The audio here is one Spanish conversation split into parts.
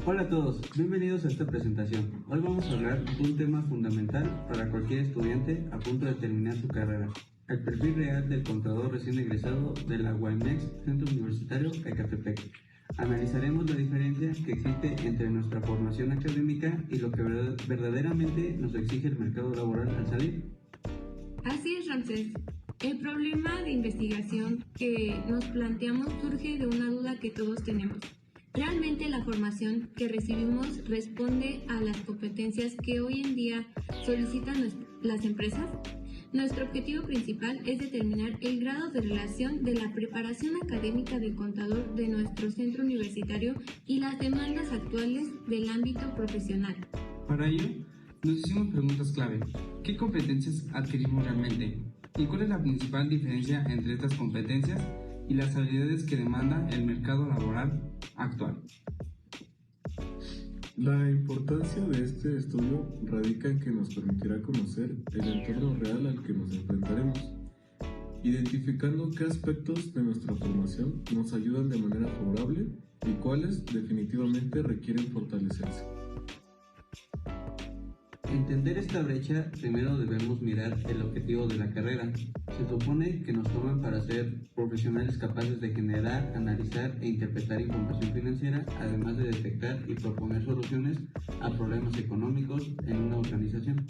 Hola a todos, bienvenidos a esta presentación. Hoy vamos a hablar de un tema fundamental para cualquier estudiante a punto de terminar su carrera: el perfil real del contador recién egresado de la UAMEX Centro Universitario Ecatepec. Analizaremos la diferencia que existe entre nuestra formación académica y lo que verdaderamente nos exige el mercado laboral al salir. Así es, Ramsés. El problema de investigación que nos planteamos surge de una duda que todos tenemos. ¿Realmente la formación que recibimos responde a las competencias que hoy en día solicitan las empresas? Nuestro objetivo principal es determinar el grado de relación de la preparación académica del contador de nuestro centro universitario y las demandas actuales del ámbito profesional. Para ello, nos hicimos preguntas clave. ¿Qué competencias adquirimos realmente? ¿Y cuál es la principal diferencia entre estas competencias y las habilidades que demanda el mercado laboral actual? La importancia de este estudio radica en que nos permitirá conocer el entorno real al que nos enfrentaremos, identificando qué aspectos de nuestra formación nos ayudan de manera favorable y cuáles definitivamente requieren fortalecerse. Entender esta brecha, primero debemos mirar el objetivo de la carrera. Se supone que nos toman para ser profesionales capaces de generar, analizar e interpretar información financiera, además de detectar y proponer soluciones a problemas económicos en una organización.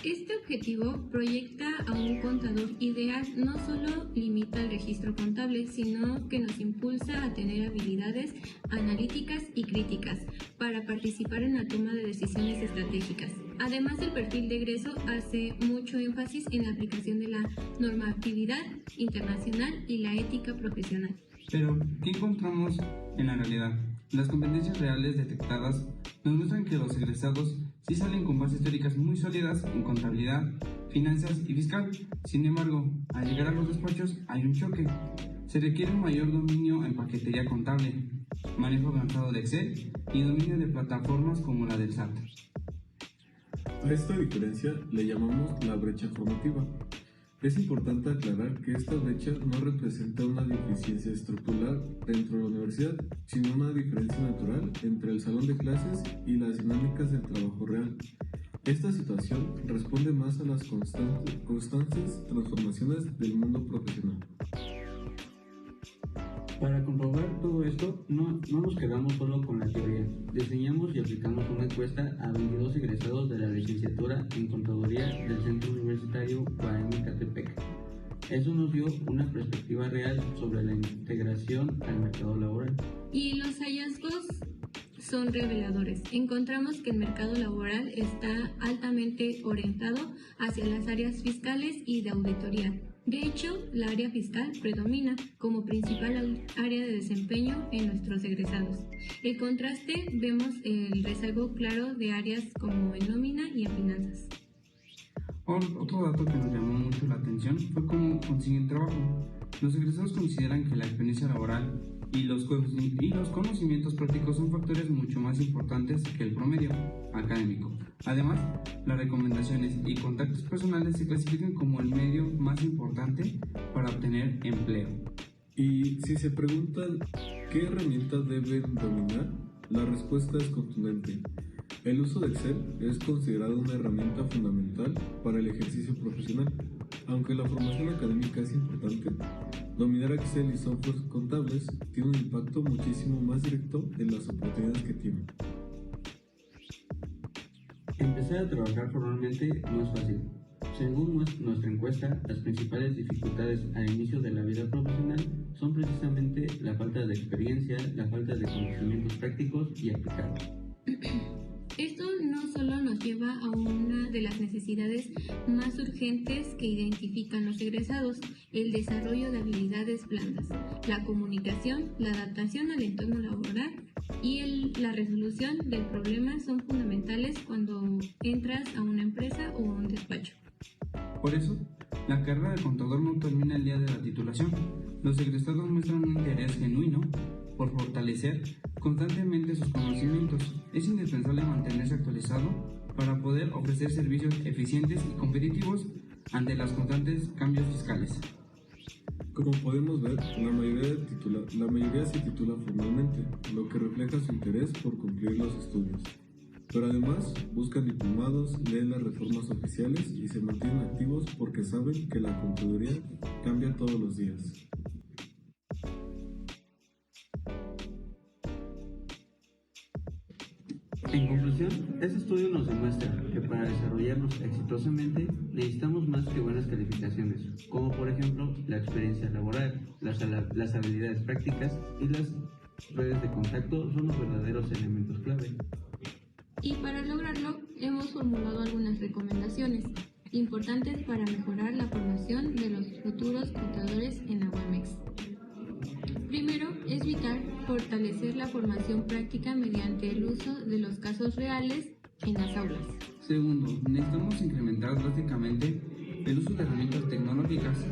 Este objetivo proyecta a un contador ideal, no solo limita el registro contable, sino que nos impulsa a tener habilidades analíticas y críticas para participar en la toma de decisiones estratégicas. Además, el perfil de egreso hace mucho énfasis en la aplicación de la normatividad internacional y la ética profesional. Pero, ¿qué encontramos en la realidad? Las competencias reales detectadas nos muestran que los egresados sí salen con bases teóricas muy sólidas en contabilidad, finanzas y fiscal. Sin embargo, al llegar a los despachos hay un choque. Se requiere un mayor dominio en paquetería contable, manejo avanzado de Excel y dominio de plataformas como la del SAT. A esta diferencia le llamamos la brecha formativa. Es importante aclarar que esta brecha no representa una deficiencia estructural dentro de la universidad, sino una diferencia natural entre el salón de clases y las dinámicas del trabajo real. Esta situación responde más a las constantes transformaciones del mundo profesional. Para comprobar todo esto, no nos quedamos solo con la teoría. Diseñamos y aplicamos una encuesta a 22 egresados de la licenciatura en Contaduría del Centro Universitario UAM Ecatepec. Eso nos dio una perspectiva real sobre la integración al mercado laboral. Y los hallazgos son reveladores. Encontramos que el mercado laboral está altamente orientado hacia las áreas fiscales y de auditoría. De hecho, la área fiscal predomina como principal área de desempeño en nuestros egresados. En contraste, vemos el rezago claro de áreas como en nómina y en finanzas. Otro dato que nos llamó mucho la atención fue cómo consiguen trabajo. Los egresados consideran que la experiencia laboral y los conocimientos prácticos son factores mucho más importantes que el promedio académico. Además, las recomendaciones y contactos personales se clasifican como el medio más importante para obtener empleo. Y si se preguntan qué herramientas deben dominar, la respuesta es contundente. El uso de Excel es considerado una herramienta fundamental para el ejercicio profesional. Aunque la formación académica es importante, dominar Excel y softwares contables tiene un impacto muchísimo más directo en las oportunidades que tienen. Empezar a trabajar formalmente no es fácil. Según nuestra encuesta, las principales dificultades al inicio de la vida profesional son precisamente la falta de experiencia, la falta de conocimientos prácticos y aplicados. Esto no solo nos lleva a una de las necesidades más urgentes que identifican los egresados: el desarrollo de habilidades blandas. La comunicación, la adaptación al entorno laboral y la resolución del problema son fundamentales cuando entras a una empresa o a un despacho. Por eso, la carrera de contador no termina el día de la titulación. Los egresados muestran un interés genuino por fortalecer constantemente sus conocimientos. Es indispensable mantenerse actualizado para poder ofrecer servicios eficientes y competitivos ante los constantes cambios fiscales. Como podemos ver, la mayoría se titula formalmente, lo que refleja su interés por cumplir los estudios. Pero además buscan diplomados, leen las reformas oficiales y se mantienen activos porque saben que la contaduría cambia todos los días. En conclusión, este estudio nos demuestra que para desarrollarnos exitosamente necesitamos más que buenas calificaciones, como por ejemplo la experiencia laboral, las habilidades prácticas y las redes de contacto son los verdaderos elementos clave. Y para lograrlo, hemos formulado algunas recomendaciones importantes para mejorar la formación de los futuros contadores en la UAMEX. Primero, es vital fortalecer la formación práctica mediante el uso de los casos reales en las aulas. Segundo, necesitamos incrementar drásticamente el uso de herramientas tecnológicas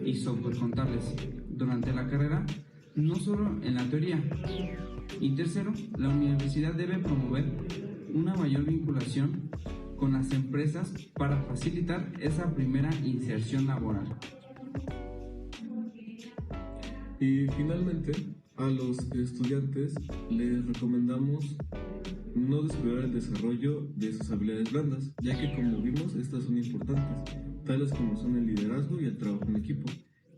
y software contables durante la carrera, no solo en la teoría. Y tercero, la universidad debe promover una mayor vinculación con las empresas para facilitar esa primera inserción laboral. Y finalmente, a los estudiantes les recomendamos no descuidar el desarrollo de sus habilidades blandas, ya que como vimos estas son importantes, tales como son el liderazgo y el trabajo en equipo,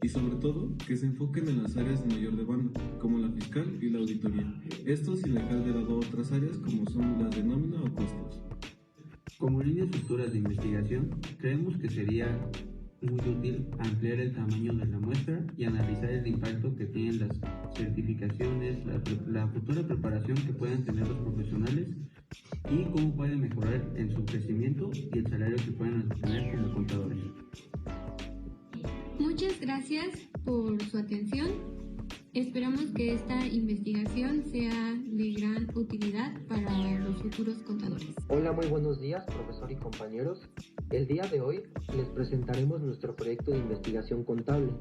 y sobre todo que se enfoquen en las áreas de mayor demanda, como la fiscal y la auditoría, esto sin dejar de lado otras áreas como son las de nómina o costos. Como líneas futuras de investigación, creemos que sería muy útil ampliar el tamaño de la muestra y analizar el impacto que tienen las certificaciones, la futura preparación que puedan tener los profesionales y cómo pueden mejorar en su crecimiento y el salario que pueden obtener como contadores. Muchas gracias por su atención. Esperamos que esta investigación sea de gran utilidad para los futuros contadores. Hola, muy buenos días, profesor y compañeros. El día de hoy les presentaremos nuestro proyecto de investigación contable,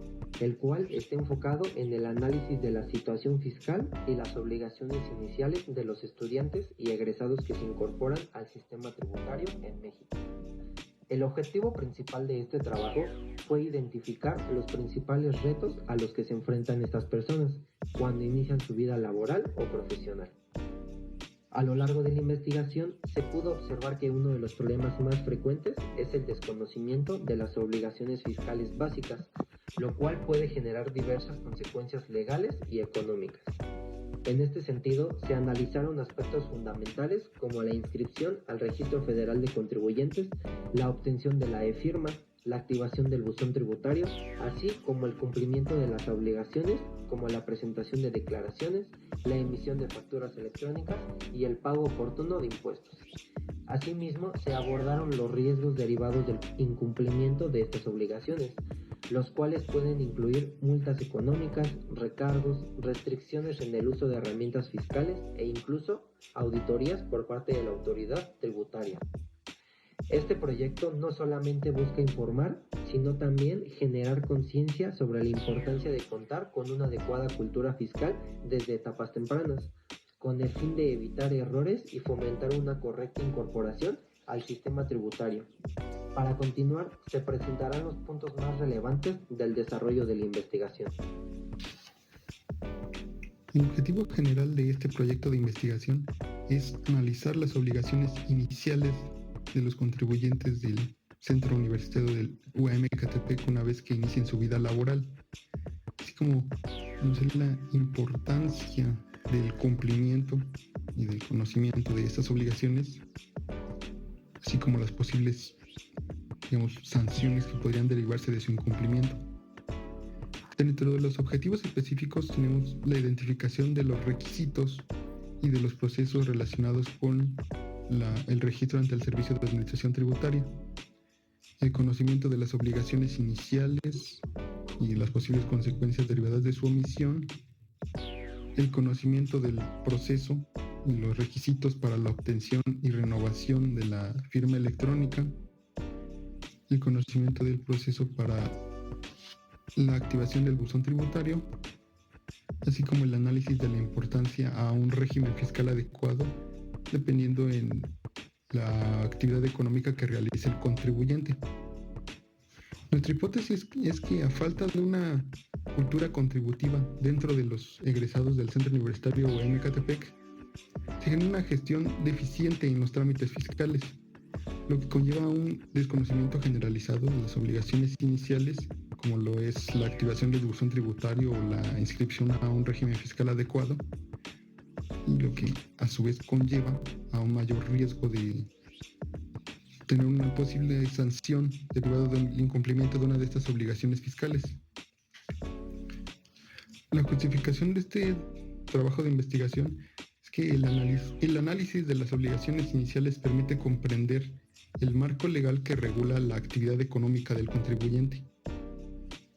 el cual está enfocado en el análisis de la situación fiscal y las obligaciones iniciales de los estudiantes y egresados que se incorporan al sistema tributario en México. El objetivo principal de este trabajo fue identificar los principales retos a los que se enfrentan estas personas cuando inician su vida laboral o profesional. A lo largo de la investigación se pudo observar que uno de los problemas más frecuentes es el desconocimiento de las obligaciones fiscales básicas, lo cual puede generar diversas consecuencias legales y económicas. En este sentido, se analizaron aspectos fundamentales como la inscripción al Registro Federal de Contribuyentes, la obtención de la e-firma, la activación del buzón tributario, así como el cumplimiento de las obligaciones como la presentación de declaraciones, la emisión de facturas electrónicas y el pago oportuno de impuestos. Asimismo, se abordaron los riesgos derivados del incumplimiento de estas obligaciones, los cuales pueden incluir multas económicas, recargos, restricciones en el uso de herramientas fiscales e incluso auditorías por parte de la autoridad tributaria. Este proyecto no solamente busca informar, sino también generar conciencia sobre la importancia de contar con una adecuada cultura fiscal desde etapas tempranas, con el fin de evitar errores y fomentar una correcta incorporación al sistema tributario. Para continuar, se presentarán los puntos más relevantes del desarrollo de la investigación. El objetivo general de este proyecto de investigación es analizar las obligaciones iniciales de los contribuyentes del Centro Universitario del UAM-Ecatepec una vez que inicien su vida laboral, así como conocer la importancia del cumplimiento y del conocimiento de estas obligaciones, así como las posibles, sanciones que podrían derivarse de su incumplimiento. Dentro de los objetivos específicos tenemos la identificación de los requisitos y de los procesos relacionados con el registro ante el Servicio de Administración Tributaria, el conocimiento de las obligaciones iniciales y las posibles consecuencias derivadas de su omisión, el conocimiento del proceso y los requisitos para la obtención y renovación de la firma electrónica, el conocimiento del proceso para la activación del buzón tributario, así como el análisis de la importancia a un régimen fiscal adecuado dependiendo en la actividad económica que realice el contribuyente. Nuestra hipótesis es que a falta de una cultura contributiva dentro de los egresados del Centro Universitario UAM Ecatepec, se genera una gestión deficiente en los trámites fiscales, lo que conlleva un desconocimiento generalizado de las obligaciones iniciales, como lo es la activación del buzón tributario o la inscripción a un régimen fiscal adecuado, y lo que a su vez conlleva a un mayor riesgo de tener una posible sanción derivada del incumplimiento de una de estas obligaciones fiscales. La justificación de este trabajo de investigación es que el análisis de las obligaciones iniciales permite comprender el marco legal que regula la actividad económica del contribuyente.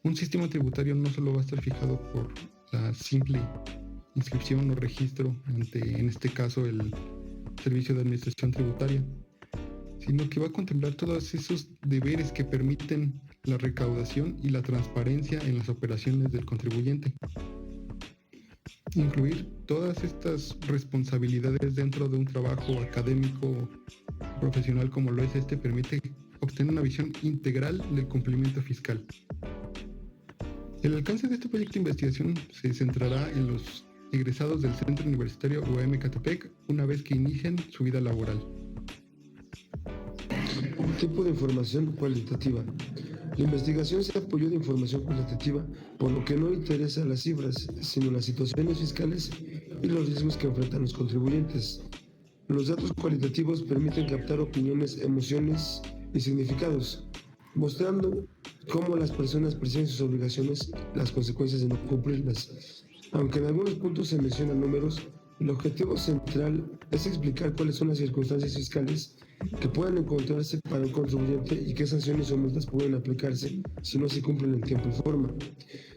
Un sistema tributario no solo va a estar fijado por la simple inscripción o registro ante, en este caso, el Servicio de Administración Tributaria, sino que va a contemplar todos esos deberes que permiten la recaudación y la transparencia en las operaciones del contribuyente. Incluir todas estas responsabilidades dentro de un trabajo académico profesional como lo es este permite obtener una visión integral del cumplimiento fiscal. El alcance de este proyecto de investigación se centrará en los egresados del Centro Universitario UAM Ecatepec una vez que inicien su vida laboral. Tipo de información cualitativa. La investigación se apoyó de información cualitativa, por lo que no interesa las cifras, sino las situaciones fiscales y los riesgos que enfrentan los contribuyentes. Los datos cualitativos permiten captar opiniones, emociones y significados, mostrando cómo las personas perciben sus obligaciones, las consecuencias de no cumplirlas. Aunque en algunos puntos se mencionan números, el objetivo central es explicar cuáles son las circunstancias fiscales que pueden encontrarse para un contribuyente y qué sanciones o multas pueden aplicarse si no se cumplen en tiempo y forma.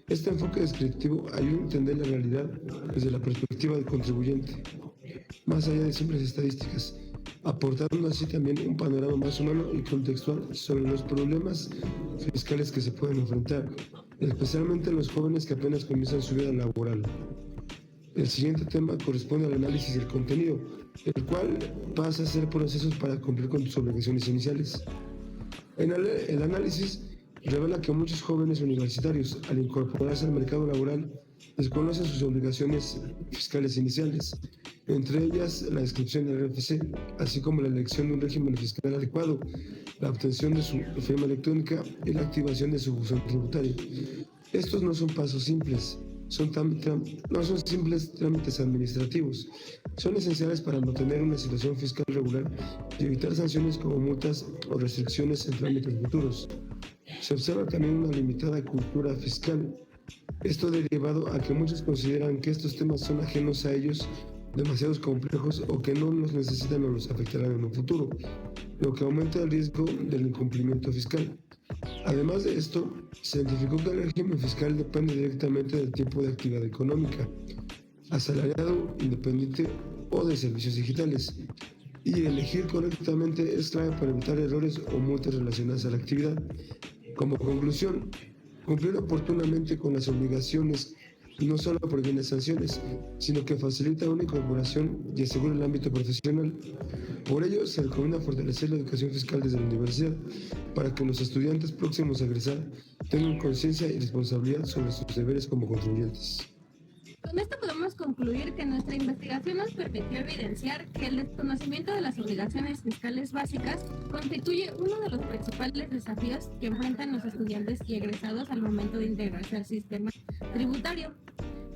Este enfoque descriptivo ayuda a entender la realidad desde la perspectiva del contribuyente, más allá de simples estadísticas, aportando así también un panorama más humano y contextual sobre los problemas fiscales que se pueden enfrentar, especialmente los jóvenes que apenas comienzan su vida laboral. El siguiente tema corresponde al análisis del contenido, el cual pasa a ser procesos para cumplir con tus obligaciones iniciales. El análisis revela que muchos jóvenes universitarios, al incorporarse al mercado laboral, desconocen sus obligaciones fiscales iniciales, entre ellas la inscripción del RFC, así como la elección de un régimen fiscal adecuado, la obtención de su firma electrónica y la activación de su buzón tributario. Estos no son pasos simples. No son simples trámites administrativos, son esenciales para mantener una situación fiscal regular y evitar sanciones como multas o restricciones en trámites futuros. Se observa también una limitada cultura fiscal, esto derivado a que muchos consideran que estos temas son ajenos a ellos, demasiados complejos o que no los necesitan o los afectarán en un futuro, lo que aumenta el riesgo del incumplimiento fiscal. Además de esto, se identificó que el régimen fiscal depende directamente del tipo de actividad económica, asalariado, independiente o de servicios digitales, y elegir correctamente es clave para evitar errores o multas relacionadas a la actividad. Como conclusión, cumplir oportunamente con las obligaciones no solo previene sanciones, sino que facilita una incorporación y asegura el ámbito profesional. Por ello, se recomienda fortalecer la educación fiscal desde la universidad, para que los estudiantes próximos a egresar tengan conciencia y responsabilidad sobre sus deberes como contribuyentes. Con esto podemos concluir que nuestra investigación nos permitió evidenciar que el desconocimiento de las obligaciones fiscales básicas constituye uno de los principales desafíos que enfrentan los estudiantes y egresados al momento de integrarse al sistema tributario.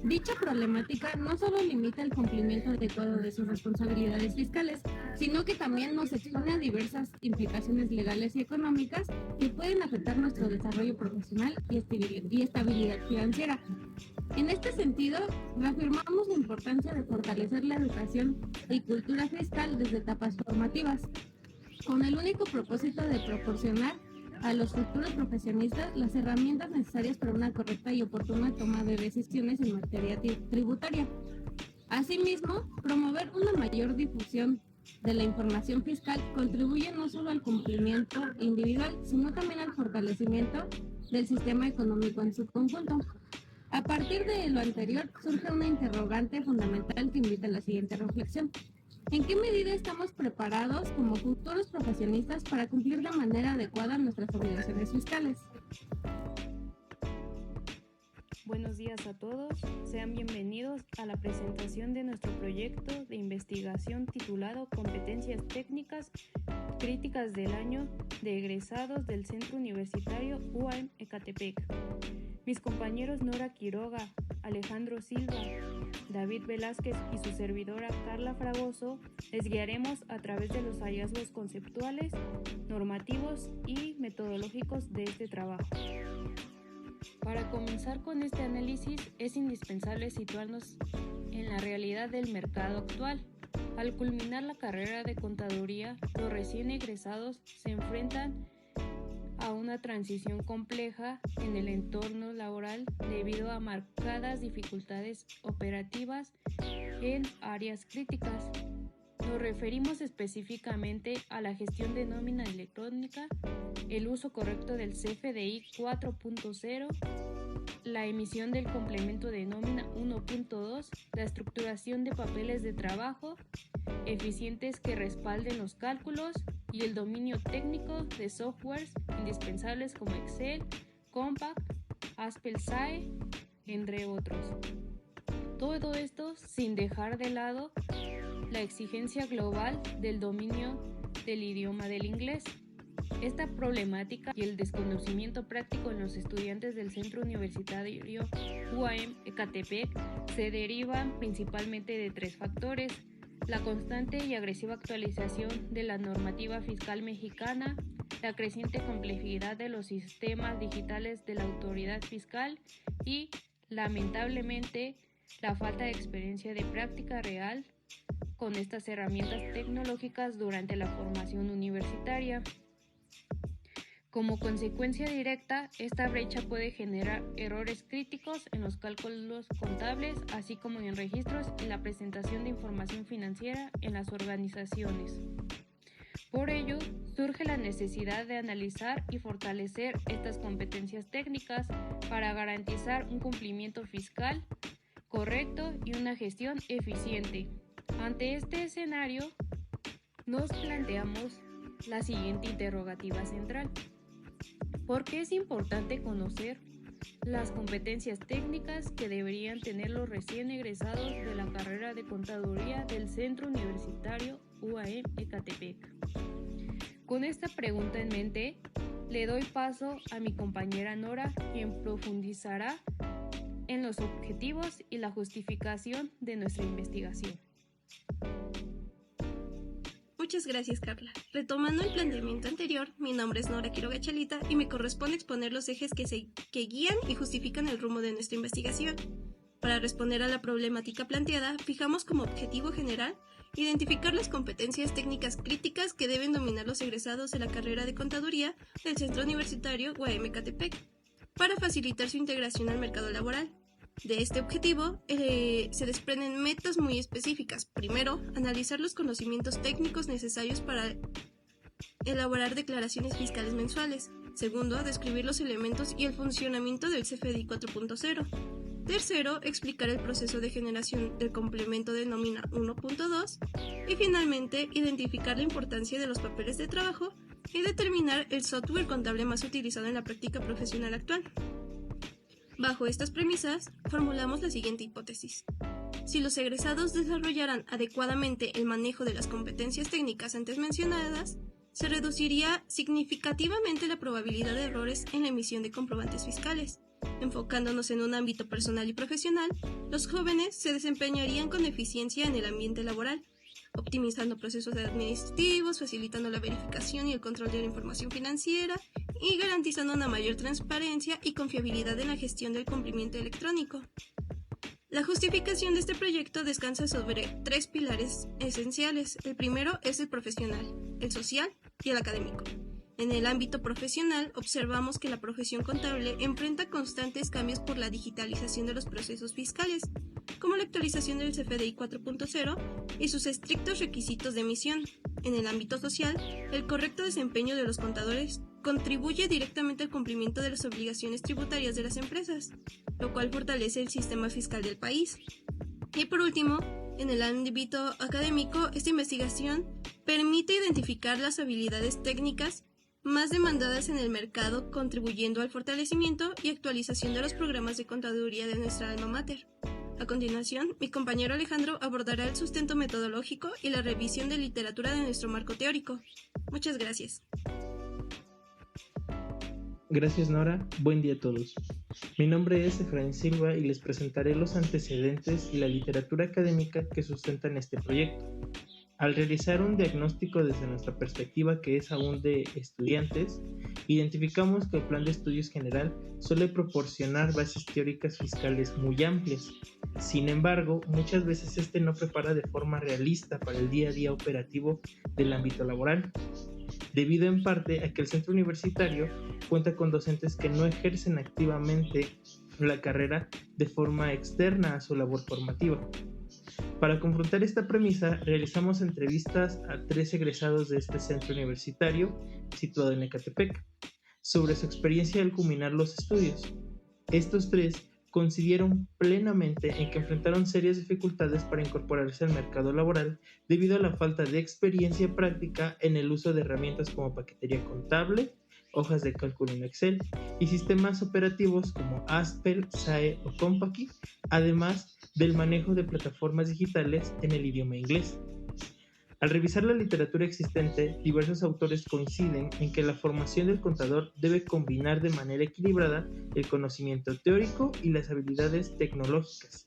Dicha problemática no solo limita el cumplimiento adecuado de sus responsabilidades fiscales, sino que también nos expone a diversas implicaciones legales y económicas que pueden afectar nuestro desarrollo profesional y estabilidad financiera. En este sentido, reafirmamos la importancia de fortalecer la educación y cultura fiscal desde etapas formativas, con el único propósito de proporcionar a los futuros profesionistas las herramientas necesarias para una correcta y oportuna toma de decisiones en materia tributaria. Asimismo, promover una mayor difusión de la información fiscal contribuye no solo al cumplimiento individual, sino también al fortalecimiento del sistema económico en su conjunto. A partir de lo anterior, surge una interrogante fundamental que invita a la siguiente reflexión. ¿En qué medida estamos preparados como futuros profesionistas para cumplir de manera adecuada nuestras obligaciones fiscales? buenos días a todos. Sean bienvenidos a la presentación de nuestro proyecto de investigación titulado Competencias Técnicas Críticas del Año de Egresados del Centro Universitario UAM Ecatepec. Mis compañeros Nora Quiroga, Alejandro Silva, David Velázquez y su servidora Carla Fragoso les guiaremos a través de los hallazgos conceptuales, normativos y metodológicos de este trabajo. Para comenzar con este análisis es indispensable situarnos en la realidad del mercado actual. Al culminar la carrera de contaduría, los recién egresados se enfrentan a una transición compleja en el entorno laboral debido a marcadas dificultades operativas en áreas críticas. Nos referimos específicamente a la gestión de nómina electrónica, el uso correcto del CFDI 4.0, la emisión del complemento de nómina 1.2, la estructuración de papeles de trabajo eficientes que respalden los cálculos y el dominio técnico de softwares indispensables como Excel, Compact, Haspel SAE, entre otros. Todo esto sin dejar de lado la exigencia global del dominio del idioma del inglés. Esta problemática y el desconocimiento práctico en los estudiantes del Centro Universitario UAM Ecatepec se derivan principalmente de tres factores: la constante y agresiva actualización de la normativa fiscal mexicana, la creciente complejidad de los sistemas digitales de la autoridad fiscal y, lamentablemente, la falta de experiencia de práctica real con estas herramientas tecnológicas durante la formación universitaria. Como consecuencia directa, esta brecha puede generar errores críticos en los cálculos contables, así como en registros y la presentación de información financiera en las organizaciones. Por ello, surge la necesidad de analizar y fortalecer estas competencias técnicas para garantizar un cumplimiento fiscal correcto y una gestión eficiente. Ante este escenario, nos planteamos la siguiente interrogativa central. ¿Por qué es importante conocer las competencias técnicas que deberían tener los recién egresados de la carrera de contaduría del Centro Universitario UAM Ecatepec? Con esta pregunta en mente, le doy paso a mi compañera Nora, quien profundizará en los objetivos y la justificación de nuestra investigación. Muchas gracias, Carla. Retomando el planteamiento anterior, mi nombre es Nora Quiroga Chalita y me corresponde exponer los ejes que guían y justifican el rumbo de nuestra investigación. Para responder a la problemática planteada, fijamos como objetivo general identificar las competencias técnicas críticas que deben dominar los egresados de la carrera de contaduría del Centro Universitario UAM Ecatepec para facilitar su integración al mercado laboral. De este objetivo se desprenden metas muy específicas. Primero, analizar los conocimientos técnicos necesarios para elaborar declaraciones fiscales mensuales. Segundo, describir los elementos y el funcionamiento del CFDI 4.0. Tercero, explicar el proceso de generación del complemento de nómina 1.2. Y finalmente, identificar la importancia de los papeles de trabajo y determinar el software contable más utilizado en la práctica profesional actual. Bajo estas premisas, formulamos la siguiente hipótesis. Si los egresados desarrollaran adecuadamente el manejo de las competencias técnicas antes mencionadas, se reduciría significativamente la probabilidad de errores en la emisión de comprobantes fiscales. Enfocándonos en un ámbito personal y profesional, los jóvenes se desempeñarían con eficiencia en el ambiente laboral, optimizando procesos administrativos, facilitando la verificación y el control de la información financiera y garantizando una mayor transparencia y confiabilidad en la gestión del cumplimiento electrónico. La justificación de este proyecto descansa sobre tres pilares esenciales. El primero es el profesional, el social y el académico. En el ámbito profesional, observamos que la profesión contable enfrenta constantes cambios por la digitalización de los procesos fiscales, como la actualización del CFDI 4.0 y sus estrictos requisitos de emisión. En el ámbito social, el correcto desempeño de los contadores contribuye directamente al cumplimiento de las obligaciones tributarias de las empresas, lo cual fortalece el sistema fiscal del país. Y por último, en el ámbito académico, esta investigación permite identificar las habilidades técnicas más demandadas en el mercado, contribuyendo al fortalecimiento y actualización de los programas de contaduría de nuestra alma mater. A continuación, mi compañero Alejandro abordará el sustento metodológico y la revisión de literatura de nuestro marco teórico. Muchas gracias. Gracias, Nora. Buen día a todos. Mi nombre es Efraín Silva y les presentaré los antecedentes y la literatura académica que sustentan este proyecto. Al realizar un diagnóstico desde nuestra perspectiva, que es aún de estudiantes, identificamos que el plan de estudios general suele proporcionar bases teóricas fiscales muy amplias. Sin embargo, muchas veces este no prepara de forma realista para el día a día operativo del ámbito laboral, debido en parte a que el centro universitario cuenta con docentes que no ejercen activamente la carrera de forma externa a su labor formativa. Para confrontar esta premisa, realizamos entrevistas a 3 egresados de este centro universitario, situado en Ecatepec, sobre su experiencia al culminar los estudios. Estos 3 coincidieron plenamente en que enfrentaron serias dificultades para incorporarse al mercado laboral debido a la falta de experiencia práctica en el uso de herramientas como paquetería contable, hojas de cálculo en Excel y sistemas operativos como Aspel, SAE o Compaqui, además del manejo de plataformas digitales en el idioma inglés. Al revisar la literatura existente, diversos autores coinciden en que la formación del contador debe combinar de manera equilibrada el conocimiento teórico y las habilidades tecnológicas.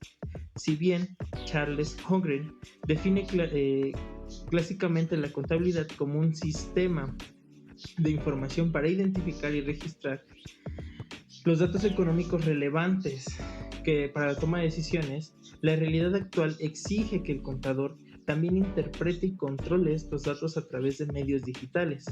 Si bien Charles Holmgren define clásicamente la contabilidad como un sistema de información para identificar y registrar los datos económicos relevantes que para la toma de decisiones, la realidad actual exige que el contador también interprete y controle estos datos a través de medios digitales.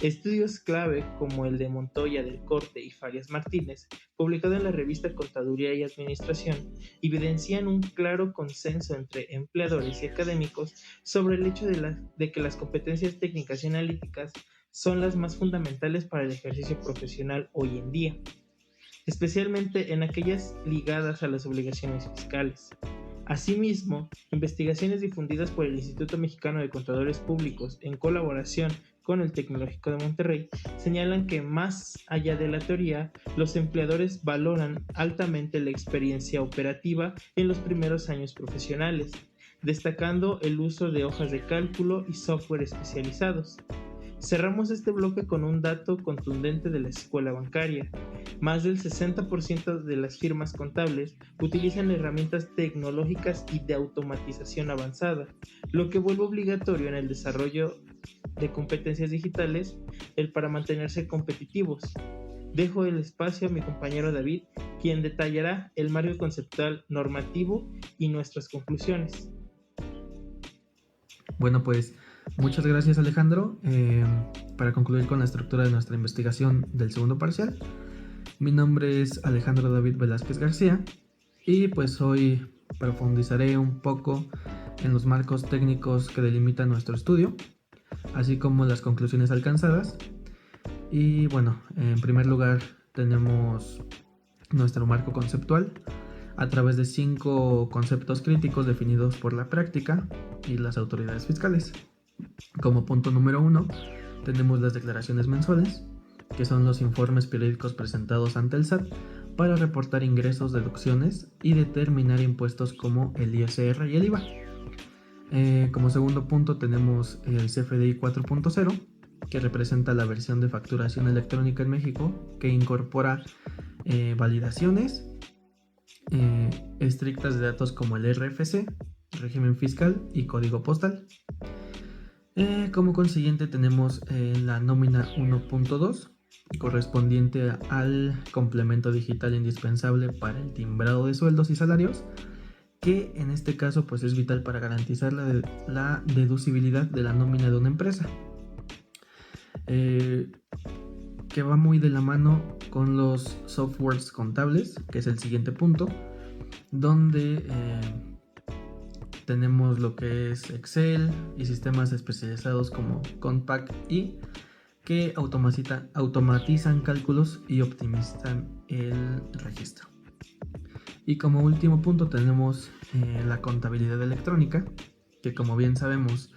Estudios clave como el de Montoya del Corte y Farias Martínez, publicado en la revista Contaduría y Administración, evidencian un claro consenso entre empleadores y académicos sobre el hecho de que las competencias técnicas y analíticas son las más fundamentales para el ejercicio profesional hoy en día, especialmente en aquellas ligadas a las obligaciones fiscales. Asimismo, investigaciones difundidas por el Instituto Mexicano de Contadores Públicos en colaboración con el Tecnológico de Monterrey señalan que más allá de la teoría, los empleadores valoran altamente la experiencia operativa en los primeros años profesionales, destacando el uso de hojas de cálculo y software especializados. Cerramos este bloque con un dato contundente de la escuela bancaria. Más del 60% de las firmas contables utilizan herramientas tecnológicas y de automatización avanzada, lo que vuelve obligatorio en el desarrollo de competencias digitales para mantenerse competitivos. Dejo el espacio a mi compañero David, quien detallará el marco conceptual normativo y nuestras conclusiones. Bueno, pues muchas gracias, Alejandro. Para concluir con la estructura de nuestra investigación del segundo parcial, mi nombre es Alejandro David Velázquez García y pues hoy profundizaré un poco en los marcos técnicos que delimitan nuestro estudio, así como las conclusiones alcanzadas. Y bueno, en primer lugar tenemos nuestro marco conceptual a través de 5 conceptos críticos definidos por la práctica y las autoridades fiscales. Como punto número 1 tenemos las declaraciones mensuales, que son los informes periódicos presentados ante el SAT para reportar ingresos, deducciones y determinar impuestos como el ISR y el IVA. Como segundo punto tenemos el CFDI 4.0, que representa la versión de facturación electrónica en México, que incorpora validaciones estrictas de datos como el RFC, régimen fiscal y código postal. Como consiguiente tenemos la nómina 1.2, correspondiente al complemento digital indispensable para el timbrado de sueldos y salarios, que en este caso pues es vital para garantizar la deducibilidad de la nómina de una empresa, que va muy de la mano con los softwares contables, que es el siguiente punto, donde tenemos lo que es Excel y sistemas especializados como Compaq-I, que automatizan cálculos y optimizan el registro. Y como último punto tenemos la contabilidad electrónica, que como bien sabemos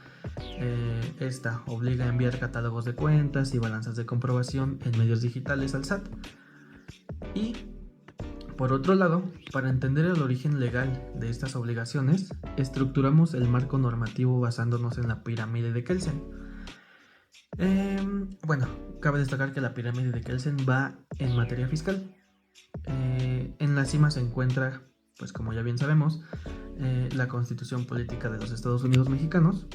Esta obliga a enviar catálogos de cuentas y balanzas de comprobación en medios digitales al SAT. Y por otro lado, para entender el origen legal de estas obligaciones, estructuramos el marco normativo basándonos en la pirámide de Kelsen. Bueno, cabe destacar que la pirámide de Kelsen va en materia fiscal. En la cima se encuentra, pues como ya bien sabemos, la Constitución Política de los Estados Unidos Mexicanos,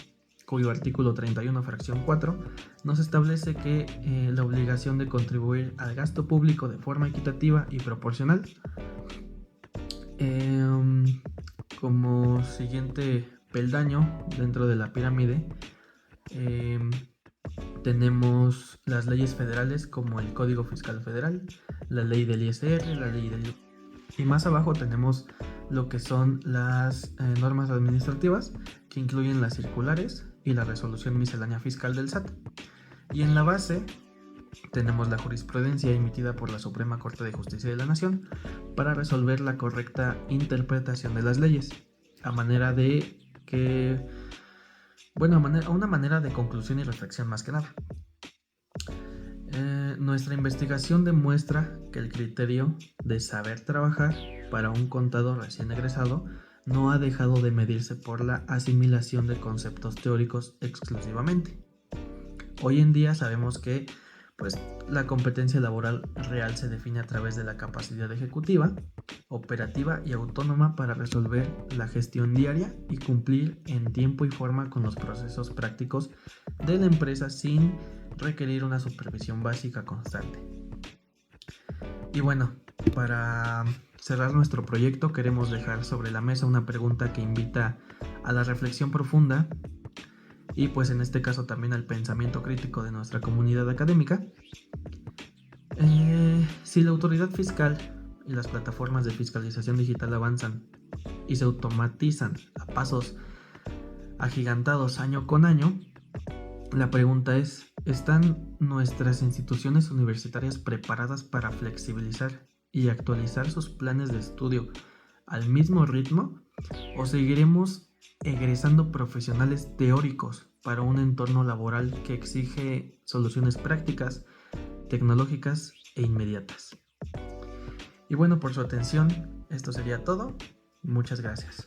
cuyo artículo 31, fracción 4, nos establece que la obligación de contribuir al gasto público de forma equitativa y proporcional. Como siguiente peldaño dentro de la pirámide, tenemos las leyes federales como el Código Fiscal Federal, la ley del ISR, la ley del... Y más abajo tenemos lo que son las normas administrativas, que incluyen las circulares y la resolución miscelánea fiscal del SAT. Y en la base tenemos la jurisprudencia emitida por la Suprema Corte de Justicia de la Nación para resolver la correcta interpretación de las leyes, a manera de que, bueno, una manera de conclusión y reflexión más que nada. Nuestra investigación demuestra que el criterio de saber trabajar para un contador recién egresado no ha dejado de medirse por la asimilación de conceptos teóricos exclusivamente. Hoy en día sabemos que pues, la competencia laboral real se define a través de la capacidad ejecutiva, operativa y autónoma para resolver la gestión diaria y cumplir en tiempo y forma con los procesos prácticos de la empresa sin requerir una supervisión básica constante. Y bueno, para cerrar nuestro proyecto queremos dejar sobre la mesa una pregunta que invita a la reflexión profunda y pues en este caso también al pensamiento crítico de nuestra comunidad académica. Si la autoridad fiscal y las plataformas de fiscalización digital avanzan y se automatizan a pasos agigantados año con año, la pregunta es, ¿están nuestras instituciones universitarias preparadas para flexibilizar y actualizar sus planes de estudio al mismo ritmo? ¿O seguiremos egresando profesionales teóricos para un entorno laboral que exige soluciones prácticas, tecnológicas e inmediatas? Y bueno, por su atención, esto sería todo. Muchas gracias.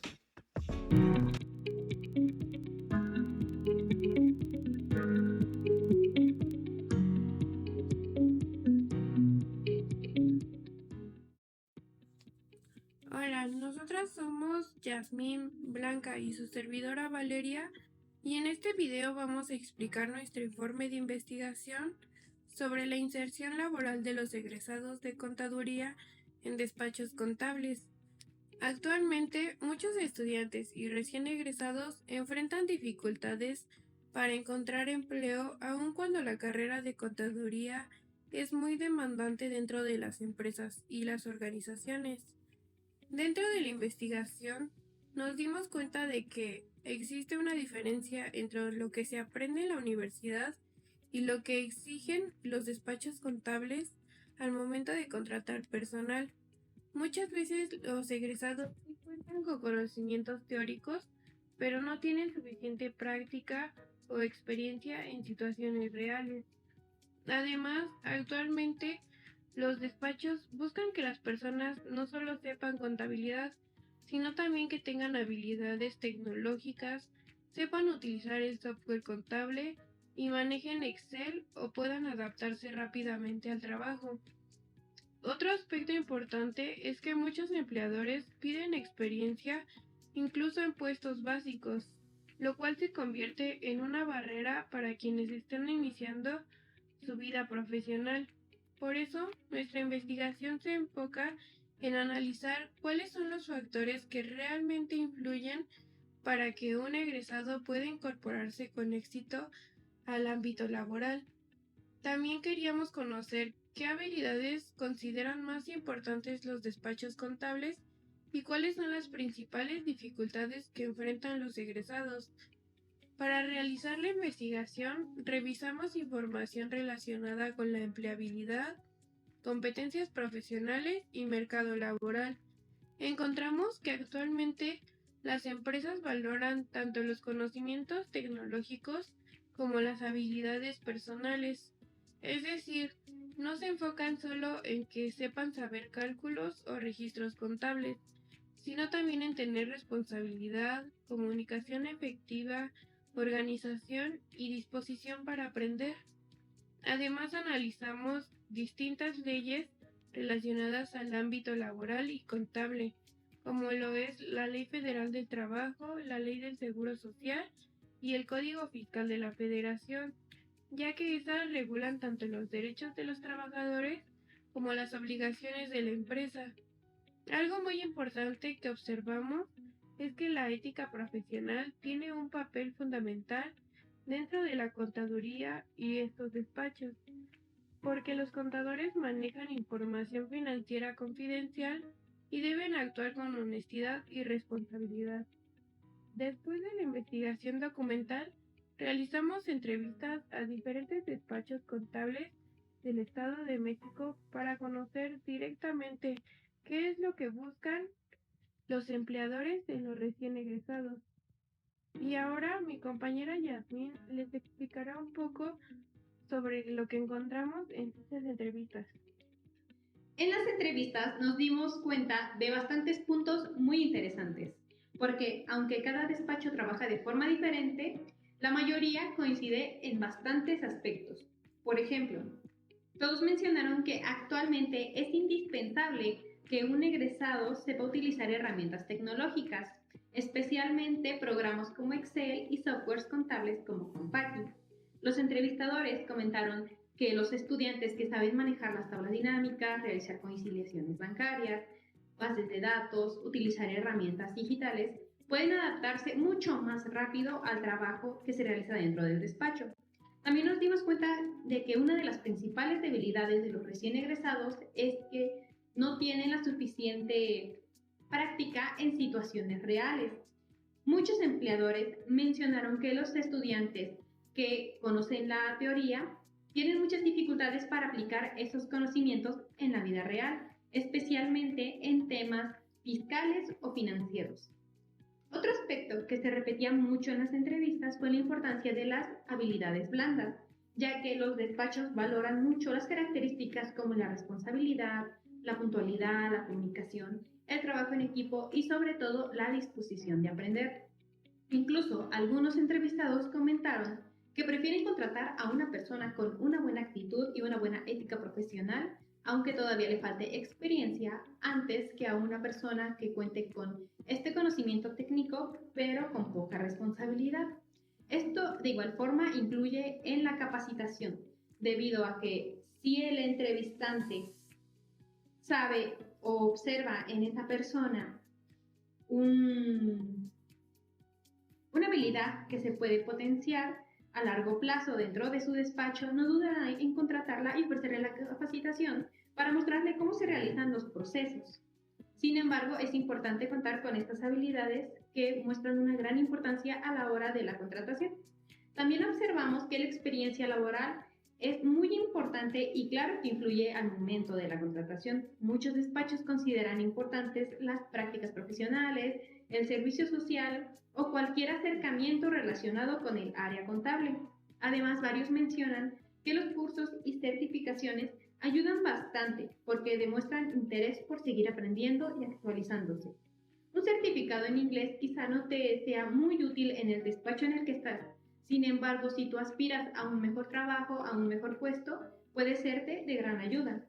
Hola, nosotras somos Yasmín, Blanca y su servidora Valeria, y en este video vamos a explicar nuestro informe de investigación sobre la inserción laboral de los egresados de contaduría en despachos contables. Actualmente, muchos estudiantes y recién egresados enfrentan dificultades para encontrar empleo aun cuando la carrera de contaduría es muy demandante dentro de las empresas y las organizaciones. Dentro de la investigación, nos dimos cuenta de que existe una diferencia entre lo que se aprende en la universidad y lo que exigen los despachos contables al momento de contratar personal. Muchas veces los egresados sí cuentan con conocimientos teóricos, pero no tienen suficiente práctica o experiencia en situaciones reales. Además, actualmente los despachos buscan que las personas no solo sepan contabilidad, sino también que tengan habilidades tecnológicas, sepan utilizar el software contable y manejen Excel o puedan adaptarse rápidamente al trabajo. Otro aspecto importante es que muchos empleadores piden experiencia incluso en puestos básicos, lo cual se convierte en una barrera para quienes están iniciando su vida profesional. Por eso, nuestra investigación se enfoca en analizar cuáles son los factores que realmente influyen para que un egresado pueda incorporarse con éxito al ámbito laboral. También queríamos conocer qué habilidades consideran más importantes los despachos contables y cuáles son las principales dificultades que enfrentan los egresados. Para realizar la investigación, revisamos información relacionada con la empleabilidad, competencias profesionales y mercado laboral. Encontramos que actualmente Las empresas valoran tanto los conocimientos tecnológicos como las habilidades personales, es decir, no se enfocan solo en que sepan saber cálculos o registros contables, sino también en tener responsabilidad, comunicación efectiva, organización y disposición para aprender. Además, analizamos distintas leyes relacionadas al ámbito laboral y contable, como lo es la Ley Federal del Trabajo, la Ley del Seguro Social y el Código Fiscal de la Federación, ya que estas regulan tanto los derechos de los trabajadores como las obligaciones de la empresa. Algo muy importante que observamos es que la ética profesional tiene un papel fundamental dentro de la contaduría y estos despachos, porque los contadores manejan información financiera confidencial y deben actuar con honestidad y responsabilidad. Después de la investigación documental, realizamos entrevistas a diferentes despachos contables del Estado de México para conocer directamente qué es lo que buscan los empleadores de los recién egresados. Y ahora mi compañera Yasmín les explicará un poco sobre lo que encontramos en estas entrevistas. En las entrevistas nos dimos cuenta de bastantes puntos muy interesantes, porque aunque cada despacho trabaja de forma diferente, la mayoría coincide en bastantes aspectos. Por ejemplo, todos mencionaron que actualmente es indispensable que un egresado sepa utilizar herramientas tecnológicas, especialmente programas como Excel y softwares contables como Compaqui. Los entrevistadores comentaron que los estudiantes que saben manejar las tablas dinámicas, realizar conciliaciones bancarias, bases de datos, utilizar herramientas digitales, pueden adaptarse mucho más rápido al trabajo que se realiza dentro del despacho. También nos dimos cuenta de que una de las principales debilidades de los recién egresados es que no tienen la suficiente práctica en situaciones reales. Muchos empleadores mencionaron que los estudiantes que conocen la teoría tienen muchas dificultades para aplicar esos conocimientos en la vida real, especialmente en temas fiscales o financieros. Otro aspecto que se repetía mucho en las entrevistas fue la importancia de las habilidades blandas, ya que los despachos valoran mucho las características como la responsabilidad, la puntualidad, la comunicación, el trabajo en equipo y sobre todo la disposición de aprender. Incluso algunos entrevistados comentaron que prefieren contratar a una persona con una buena actitud y una buena ética profesional, aunque todavía le falte experiencia, antes que a una persona que cuente con este conocimiento técnico, pero con poca responsabilidad. Esto de igual forma influye en la capacitación, debido a que si el entrevistante sabe o observa en esa persona una habilidad que se puede potenciar a largo plazo dentro de su despacho, no dudará en contratarla y ofrecerle la capacitación para mostrarle cómo se realizan los procesos. Sin embargo, es importante contar con estas habilidades que muestran una gran importancia a la hora de la contratación. También observamos que la experiencia laboral es muy importante y claro que influye al momento de la contratación. Muchos despachos consideran importantes las prácticas profesionales, el servicio social o cualquier acercamiento relacionado con el área contable. Además, varios mencionan que los cursos y certificaciones ayudan bastante porque demuestran interés por seguir aprendiendo y actualizándose. Un certificado en inglés quizá no te sea muy útil en el despacho en el que estás. Sin embargo, si tú aspiras a un mejor trabajo, a un mejor puesto, puede serte de gran ayuda.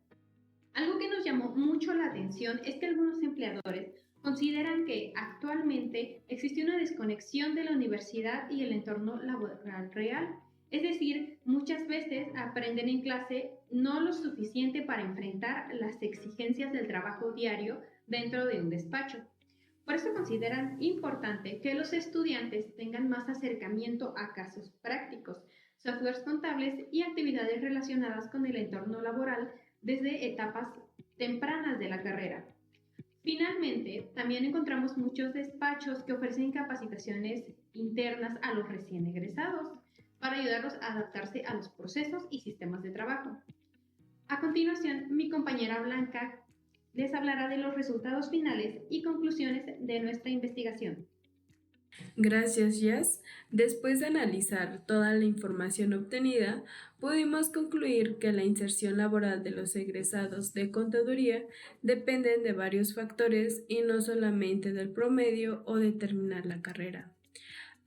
Algo que nos llamó mucho la atención es que algunos empleadores consideran que actualmente existe una desconexión de la universidad y el entorno laboral real. Es decir, muchas veces aprenden en clase no lo suficiente para enfrentar las exigencias del trabajo diario dentro de un despacho. Por eso consideran importante que los estudiantes tengan más acercamiento a casos prácticos, softwares contables y actividades relacionadas con el entorno laboral desde etapas tempranas de la carrera. Finalmente, también encontramos muchos despachos que ofrecen capacitaciones internas a los recién egresados para ayudarlos a adaptarse a los procesos y sistemas de trabajo. A continuación, mi compañera Blanca les hablará de los resultados finales y conclusiones de nuestra investigación. Gracias, Jazz. Después de analizar toda la información obtenida, pudimos concluir que la inserción laboral de los egresados de contaduría dependen de varios factores y no solamente del promedio o de terminar la carrera.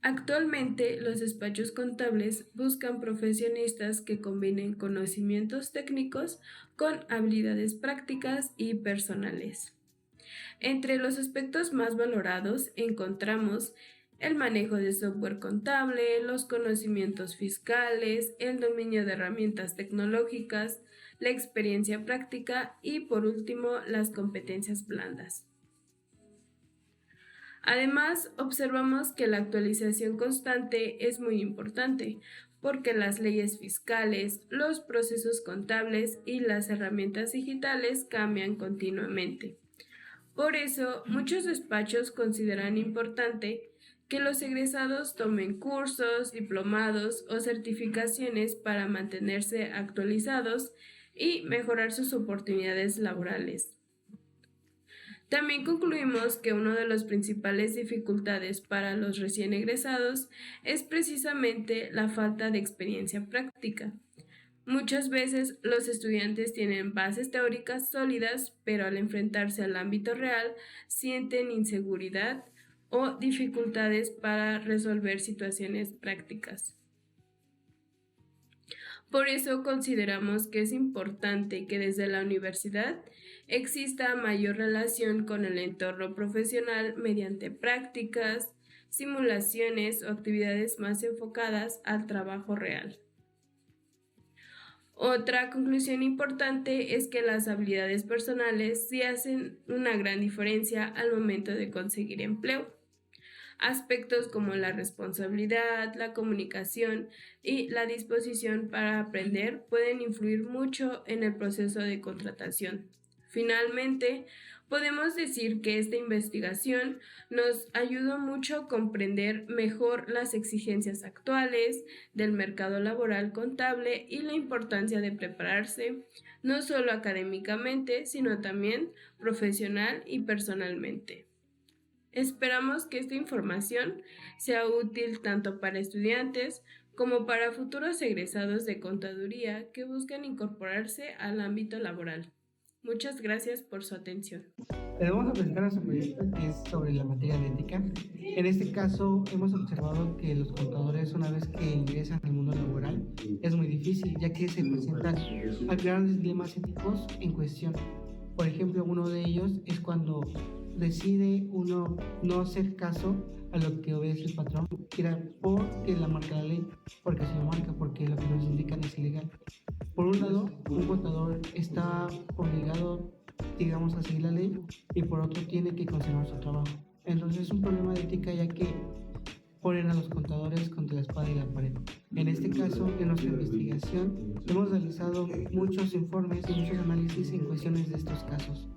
Actualmente, los despachos contables buscan profesionistas que combinen conocimientos técnicos con habilidades prácticas y personales. Entre los aspectos más valorados encontramos el manejo de software contable, los conocimientos fiscales, el dominio de herramientas tecnológicas, la experiencia práctica y, por último, las competencias blandas. Además, observamos que la actualización constante es muy importante porque las leyes fiscales, los procesos contables y las herramientas digitales cambian continuamente. Por eso, muchos despachos consideran importante que los egresados tomen cursos, diplomados o certificaciones para mantenerse actualizados y mejorar sus oportunidades laborales. También concluimos que una de las principales dificultades para los recién egresados es precisamente la falta de experiencia práctica. Muchas veces los estudiantes tienen bases teóricas sólidas, pero al enfrentarse al ámbito real sienten inseguridad o dificultades para resolver situaciones prácticas. Por eso consideramos que es importante que desde la universidad exista mayor relación con el entorno profesional mediante prácticas, simulaciones o actividades más enfocadas al trabajo real. Otra conclusión importante es que las habilidades personales sí hacen una gran diferencia al momento de conseguir empleo. Aspectos como la responsabilidad, la comunicación y la disposición para aprender pueden influir mucho en el proceso de contratación. Finalmente, podemos decir que esta investigación nos ayudó mucho a comprender mejor las exigencias actuales del mercado laboral contable y la importancia de prepararse no solo académicamente, sino también profesional y personalmente. Esperamos que esta información sea útil tanto para estudiantes como para futuros egresados de contaduría que buscan incorporarse al ámbito laboral. Muchas gracias por su atención. Les vamos a presentar nuestro proyecto que es sobre la materia de ética. En este caso hemos observado que los contadores, una vez que ingresan al mundo laboral, es muy difícil ya que se presentan a grandes dilemas éticos en cuestión. Por ejemplo, uno de ellos es cuando decide uno no hacer caso a lo que obedece el patrón, que era porque la marca la ley, porque se lo marca, porque lo que nos indican es ilegal. Por un lado, un contador está obligado, digamos, a seguir la ley y por otro tiene que conservar su trabajo. Entonces es un problema de ética ya que ponen a los contadores contra la espada y la pared. En este caso, en nuestra investigación, hemos realizado muchos informes y muchos análisis en cuestiones de estos casos.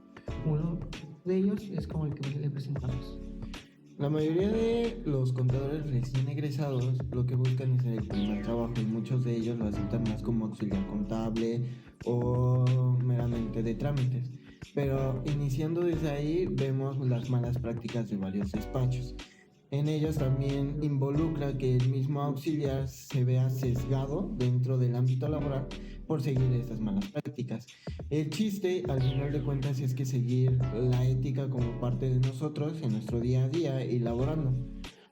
Uno de ellos es como el que le presentamos. La mayoría de los contadores recién egresados lo que buscan es el primer trabajo y muchos de ellos lo aceptan más como auxiliar contable o meramente de trámites. Pero iniciando desde ahí vemos las malas prácticas de varios despachos. En ellos también involucra que el mismo auxiliar se vea sesgado dentro del ámbito laboral por seguir estas malas prácticas. El chiste, al final de cuentas, es que seguir la ética como parte de nosotros en nuestro día a día y laborando.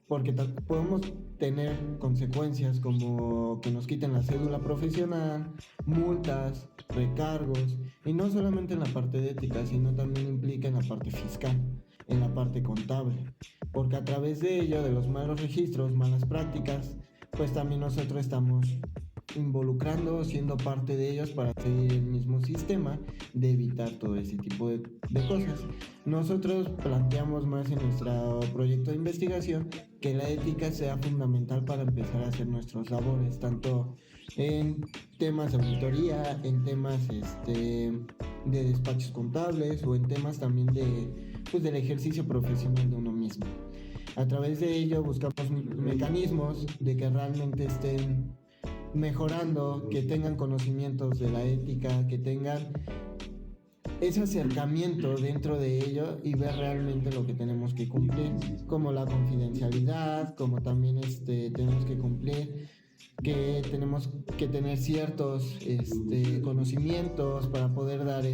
Porque podemos tener consecuencias como que nos quiten la cédula profesional, multas, recargos, y no solamente en la parte de ética, sino también implica en la parte fiscal, en la parte contable. Porque a través de ello, de los malos registros, malas prácticas, pues también nosotros estamos involucrando, siendo parte de ellos para seguir el mismo sistema de evitar todo ese tipo de cosas. Nosotros planteamos más en nuestro proyecto de investigación que la ética sea fundamental para empezar a hacer nuestras labores, tanto en temas de auditoría, en temas de despachos contables o en temas también del ejercicio profesional de uno mismo. A través de ello buscamos mecanismos de que realmente estén mejorando, que tengan conocimientos de la ética, que tengan ese acercamiento dentro de ello y ver realmente lo que tenemos que cumplir, como la confidencialidad, como también tenemos que cumplir que tenemos que tener ciertos conocimientos para poder dar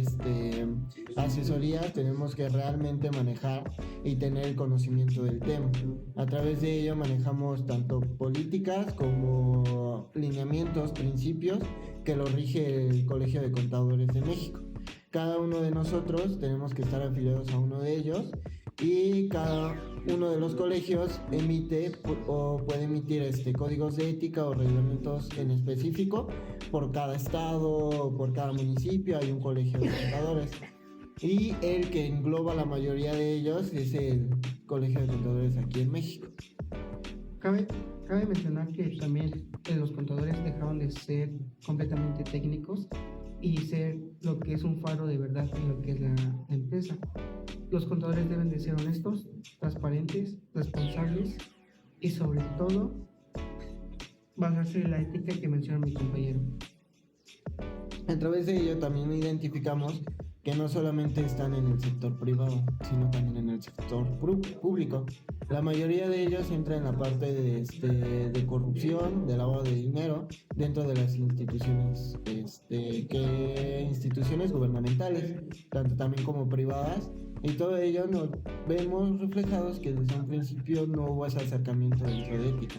asesoría. Tenemos que realmente manejar y tener el conocimiento del tema. A través de ello manejamos tanto políticas como lineamientos, principios que lo rige el Colegio de Contadores de México. Cada uno de nosotros tenemos que estar afiliados a uno de ellos y cada uno de los colegios emite o puede emitir códigos de ética o reglamentos en específico. Por cada estado o por cada municipio hay un colegio de contadores y el que engloba la mayoría de ellos es el Colegio de Contadores aquí en México. Cabe mencionar que también los contadores dejaron de ser completamente técnicos y ser lo que es un faro de verdad en lo que es la empresa. Los contadores deben de ser honestos, transparentes, responsables y sobre todo basarse en la ética que menciona mi compañero. A través de ello también identificamos que no solamente están en el sector privado, sino también en el sector público. La mayoría de ellos entra en la parte de corrupción, de lavado de dinero, dentro de las instituciones, instituciones gubernamentales, tanto también como privadas, y todo ello nos vemos reflejados que desde un principio no hubo ese acercamiento dentro de ética.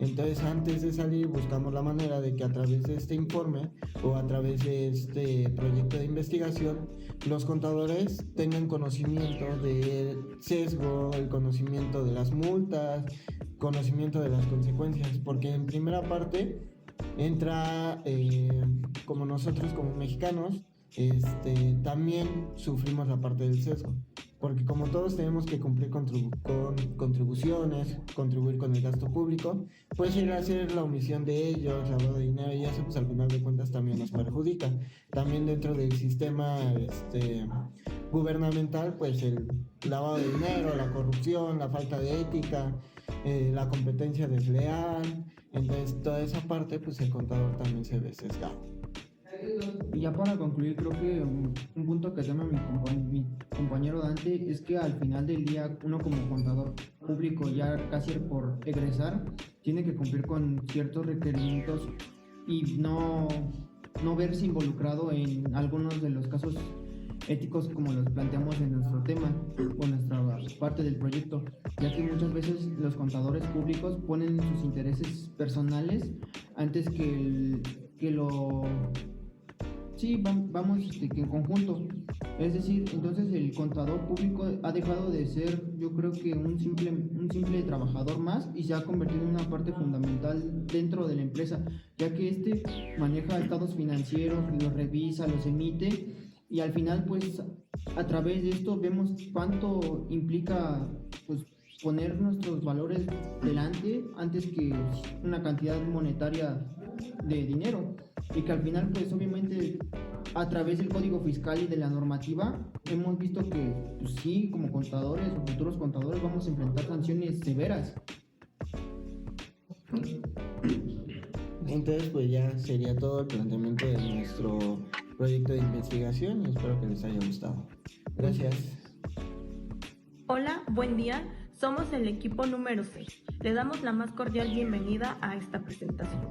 Entonces, antes de salir, buscamos la manera de que a través de este informe o a través de este proyecto de investigación, los contadores tengan conocimiento del sesgo, el conocimiento de las multas, conocimiento de las consecuencias, porque en primera parte entra, como nosotros como mexicanos, también sufrimos la parte del sesgo. Porque como todos tenemos que cumplir con contribuciones, contribuir con el gasto público, pues ir a hacer la omisión de ellos, lavado de dinero y eso pues al final de cuentas también nos perjudica. También dentro del sistema gubernamental, pues el lavado de dinero, la corrupción, la falta de ética, la competencia desleal, entonces toda esa parte pues el contador también se ve sesgado. Y ya para concluir, creo que un punto que toma mi compañero Dante es que al final del día uno como contador público ya casi por egresar tiene que cumplir con ciertos requerimientos y no verse involucrado en algunos de los casos éticos como los planteamos en nuestro tema o nuestra parte del proyecto, ya que muchas veces los contadores públicos ponen sus intereses personales antes que lo... Sí, vamos en conjunto. Es decir, entonces el contador público ha dejado de ser, yo creo que un simple trabajador más y se ha convertido en una parte fundamental dentro de la empresa, ya que maneja estados financieros, los revisa, los emite y al final pues a través de esto vemos cuánto implica pues poner nuestros valores delante antes que una cantidad monetaria de dinero. Y que al final pues obviamente a través del código fiscal y de la normativa hemos visto que pues, sí, como contadores o futuros contadores vamos a enfrentar sanciones severas. Entonces pues ya sería todo el planteamiento de nuestro proyecto de investigación y espero que les haya gustado. Gracias. Hola, buen día. Somos el equipo número 6. Le damos la más cordial bienvenida a esta presentación.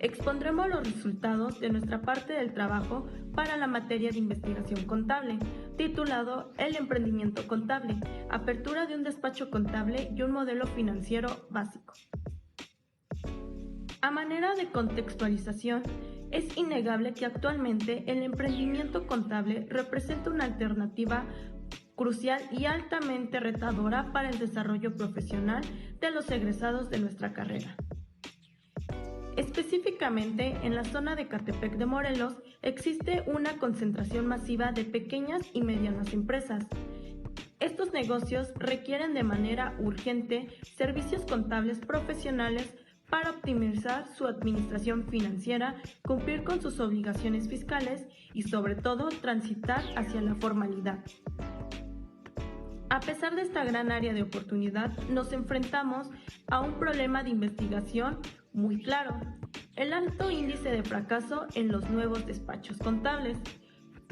Expondremos los resultados de nuestra parte del trabajo para la materia de investigación contable, titulado El emprendimiento contable, apertura de un despacho contable y un modelo financiero básico. A manera de contextualización, es innegable que actualmente el emprendimiento contable representa una alternativa crucial y altamente retadora para el desarrollo profesional de los egresados de nuestra carrera. Específicamente, en la zona de Catepec de Morelos existe una concentración masiva de pequeñas y medianas empresas. Estos negocios requieren de manera urgente servicios contables profesionales para optimizar su administración financiera, cumplir con sus obligaciones fiscales y, sobre todo, transitar hacia la formalidad. A pesar de esta gran área de oportunidad, nos enfrentamos a un problema de investigación muy claro: el alto índice de fracaso en los nuevos despachos contables.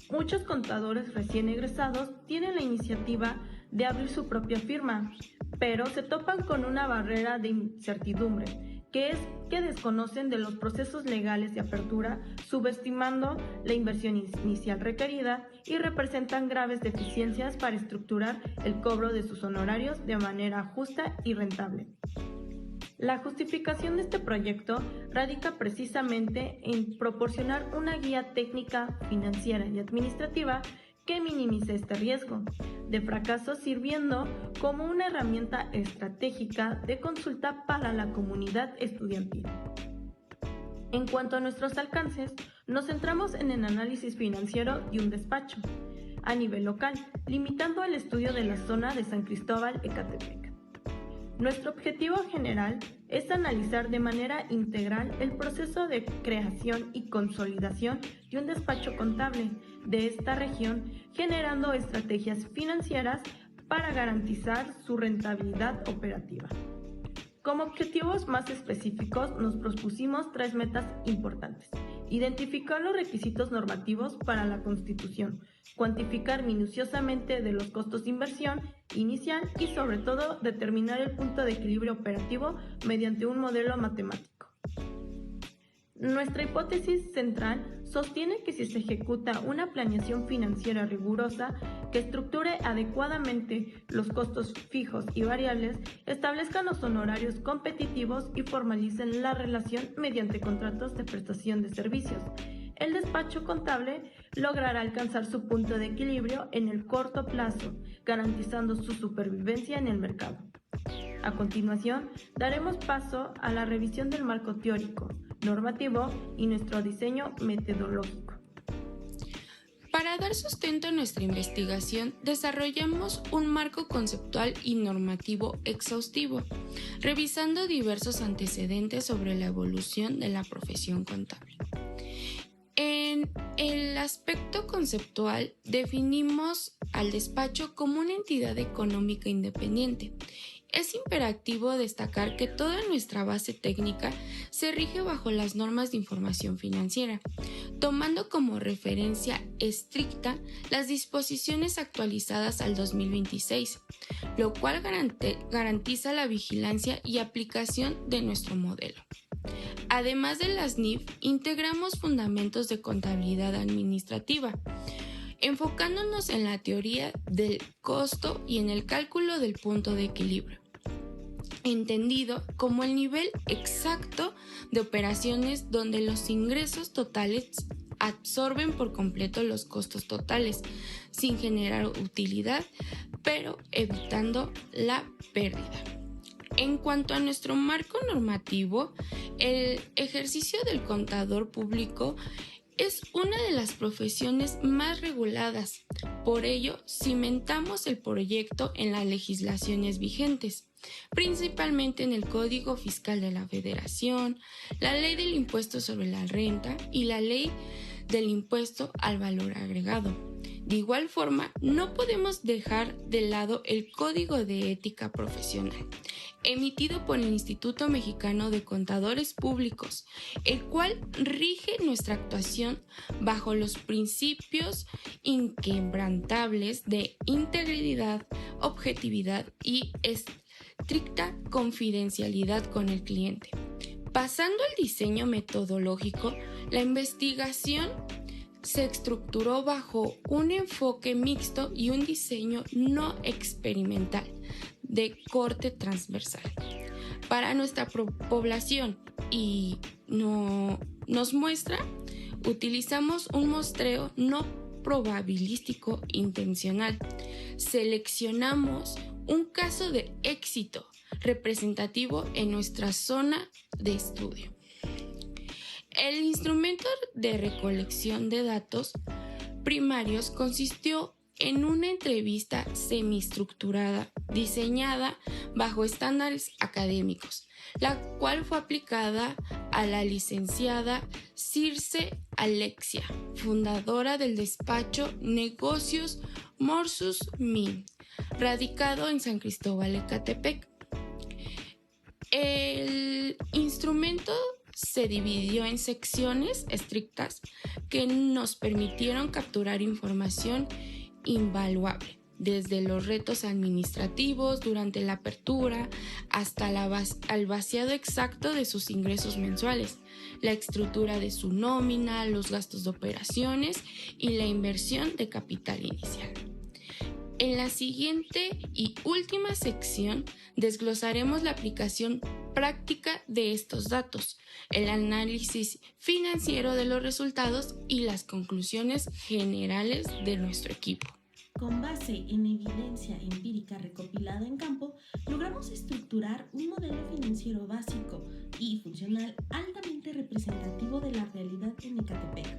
Muchos contadores recién egresados tienen la iniciativa de abrir su propia firma, pero se topan con una barrera de incertidumbre, que es que desconocen de los procesos legales de apertura, subestimando la inversión inicial requerida y representan graves deficiencias para estructurar el cobro de sus honorarios de manera justa y rentable. La justificación de este proyecto radica precisamente en proporcionar una guía técnica, financiera y administrativa que minimice este riesgo de fracaso, sirviendo como una herramienta estratégica de consulta para la comunidad estudiantil. En cuanto a nuestros alcances, nos centramos en el análisis financiero de un despacho a nivel local, limitando el estudio de la zona de San Cristóbal Ecatepec. Nuestro objetivo general es analizar de manera integral el proceso de creación y consolidación de un despacho contable de esta región, generando estrategias financieras para garantizar su rentabilidad operativa. Como objetivos más específicos, nos propusimos 3 metas importantes: identificar los requisitos normativos para la constitución, cuantificar minuciosamente de los costos de inversión inicial y, sobre todo, determinar el punto de equilibrio operativo mediante un modelo matemático. Nuestra hipótesis central sostiene que si se ejecuta una planeación financiera rigurosa que estructure adecuadamente los costos fijos y variables, establezcan los honorarios competitivos y formalicen la relación mediante contratos de prestación de servicios, el despacho contable logrará alcanzar su punto de equilibrio en el corto plazo, garantizando su supervivencia en el mercado. A continuación, daremos paso a la revisión del marco teórico, normativo y nuestro diseño metodológico. Para dar sustento a nuestra investigación, desarrollamos un marco conceptual y normativo exhaustivo, revisando diversos antecedentes sobre la evolución de la profesión contable. En el aspecto conceptual, definimos al despacho como una entidad económica independiente. Es imperativo destacar que toda nuestra base técnica se rige bajo las normas de información financiera, tomando como referencia estricta las disposiciones actualizadas al 2026, lo cual garantiza la vigilancia y aplicación de nuestro modelo. Además de las NIF, integramos fundamentos de contabilidad administrativa, enfocándonos en la teoría del costo y en el cálculo del punto de equilibrio, entendido como el nivel exacto de operaciones donde los ingresos totales absorben por completo los costos totales, sin generar utilidad, pero evitando la pérdida. En cuanto a nuestro marco normativo, el ejercicio del contador público es una de las profesiones más reguladas. Por ello, cimentamos el proyecto en las legislaciones vigentes, principalmente en el Código Fiscal de la Federación, la Ley del Impuesto sobre la Renta y la Ley del Impuesto al Valor Agregado. De igual forma, no podemos dejar de lado el Código de Ética Profesional, emitido por el Instituto Mexicano de Contadores Públicos, el cual rige nuestra actuación bajo los principios inquebrantables de integridad, objetividad y estricta confidencialidad con el cliente. Pasando al diseño metodológico, la investigación se estructuró bajo un enfoque mixto y un diseño no experimental de corte transversal. Para nuestra población y nos muestra, utilizamos un muestreo no probabilístico intencional. Seleccionamos un caso de éxito representativo en nuestra zona de estudio. El instrumento de recolección de datos primarios consistió en una entrevista semiestructurada diseñada bajo estándares académicos, la cual fue aplicada a la licenciada Circe Alexia, fundadora del despacho Negocios Morsus Min, radicado en San Cristóbal Ecatepec. El instrumento se dividió en secciones estrictas que nos permitieron capturar información invaluable, desde los retos administrativos durante la apertura hasta el vaciado exacto de sus ingresos mensuales, la estructura de su nómina, los gastos de operaciones y la inversión de capital inicial. En la siguiente y última sección desglosaremos la aplicación práctica de estos datos, el análisis financiero de los resultados y las conclusiones generales de nuestro equipo. Con base en evidencia empírica recopilada en campo, logramos estructurar un modelo financiero básico y funcional altamente representativo de la realidad en Ecatepec.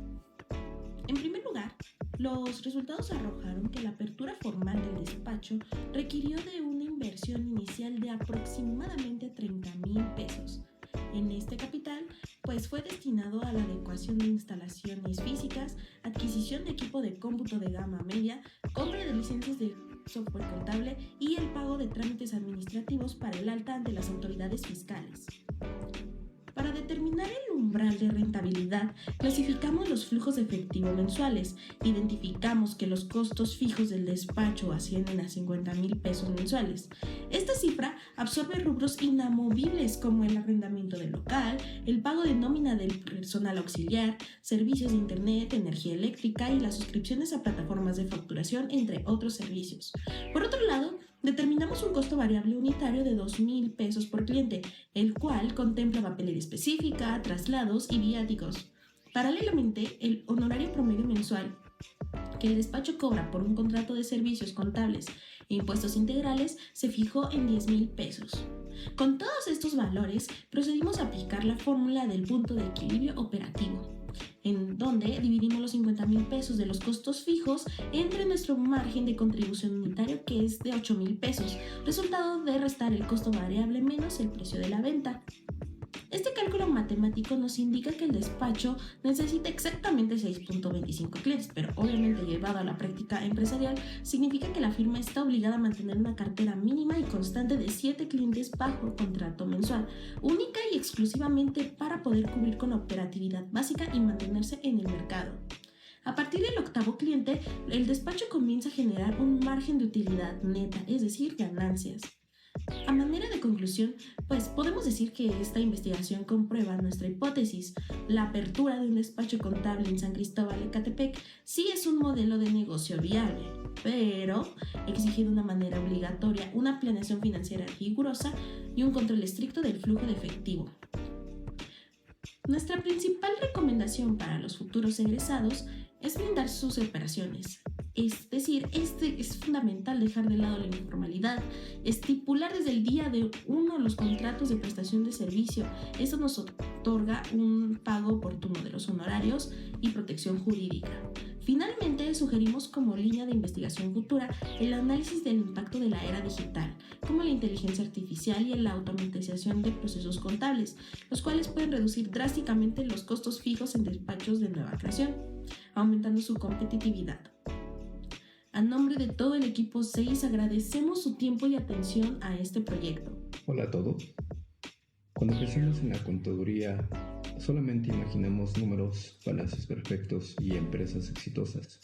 En primer lugar, los resultados arrojaron que la apertura formal del despacho requirió de una inversión inicial de aproximadamente 30,000 pesos. En este capital, pues fue destinado a la adecuación de instalaciones físicas, adquisición de equipo de cómputo de gama media, compra de licencias de software contable y el pago de trámites administrativos para el alta ante las autoridades fiscales. Para determinar el umbral de rentabilidad, clasificamos los flujos de efectivo mensuales, identificamos que los costos fijos del despacho ascienden a 50,000 pesos mensuales. Esta cifra absorbe rubros inamovibles como el arrendamiento del local, el pago de nómina del personal auxiliar, servicios de internet, energía eléctrica y las suscripciones a plataformas de facturación, entre otros servicios. Por otro lado, determinamos un costo variable unitario de 2,000 pesos por cliente, el cual contempla papelería específica, traslados y viáticos. Paralelamente, el honorario promedio mensual que el despacho cobra por un contrato de servicios contables e impuestos integrales se fijó en 10,000 pesos. Con todos estos valores, procedimos a aplicar la fórmula del punto de equilibrio operativo, en donde dividimos los 50,000 pesos de los costos fijos entre nuestro margen de contribución unitario, que es de 8,000 pesos, resultado de restar el costo variable menos el precio de la venta. Este cálculo matemático nos indica que el despacho necesita exactamente 6.25 clientes, pero obviamente llevado a la práctica empresarial significa que la firma está obligada a mantener una cartera mínima y constante de 7 clientes bajo contrato mensual, única y exclusivamente para poder cubrir con operatividad básica y mantenerse en el mercado. A partir del 8º cliente, el despacho comienza a generar un margen de utilidad neta, es decir, ganancias. A manera de conclusión, pues podemos decir que esta investigación comprueba nuestra hipótesis. La apertura de un despacho contable en San Cristóbal, Ecatepec, sí es un modelo de negocio viable, pero exige de una manera obligatoria una planeación financiera rigurosa y un control estricto del flujo de efectivo. Nuestra principal recomendación para los futuros egresados es blindar sus operaciones. Es decir, es fundamental dejar de lado la informalidad, estipular desde el día de uno los contratos de prestación de servicio. Eso nos otorga un pago oportuno de los honorarios y protección jurídica. Finalmente, sugerimos como línea de investigación futura el análisis del impacto de la era digital, como la inteligencia artificial y la automatización de procesos contables, los cuales pueden reducir drásticamente los costos fijos en despachos de nueva creación, aumentando su competitividad. A nombre de todo el equipo 6, agradecemos su tiempo y atención a este proyecto. Hola a todos. Cuando pensamos en la contaduría, solamente imaginamos números, balances perfectos y empresas exitosas.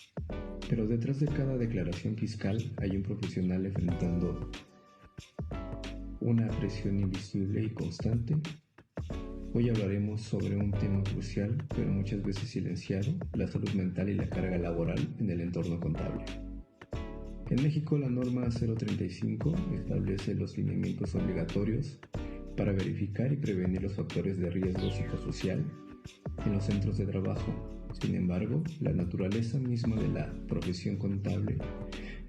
Pero detrás de cada declaración fiscal hay un profesional enfrentando una presión invisible y constante. Hoy hablaremos sobre un tema crucial, pero muchas veces silenciado, la salud mental y la carga laboral en el entorno contable. En México, la norma 035 establece los lineamientos obligatorios para verificar y prevenir los factores de riesgo psicosocial en los centros de trabajo. Sin embargo, la naturaleza misma de la profesión contable,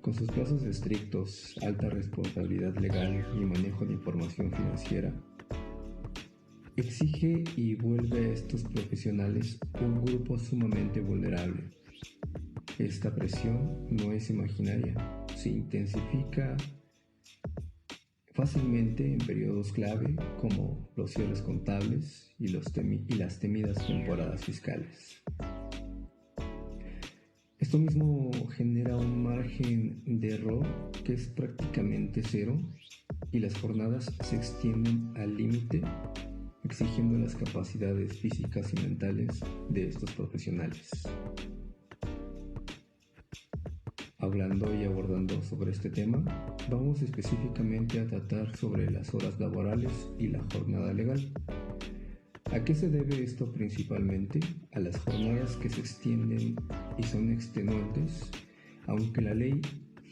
con sus plazos estrictos, alta responsabilidad legal y manejo de información financiera, exige y vuelve a estos profesionales un grupo sumamente vulnerable. Esta presión no es imaginaria, se intensifica fácilmente en periodos clave como los cierres contables y las temidas temporadas fiscales. Esto mismo genera un margen de error que es prácticamente cero y las jornadas se extienden al límite exigiendo las capacidades físicas y mentales de estos profesionales. Hablando y abordando sobre este tema, vamos específicamente a tratar sobre las horas laborales y la jornada legal. ¿A qué se debe esto principalmente? A las jornadas que se extienden y son extenuantes, aunque la Ley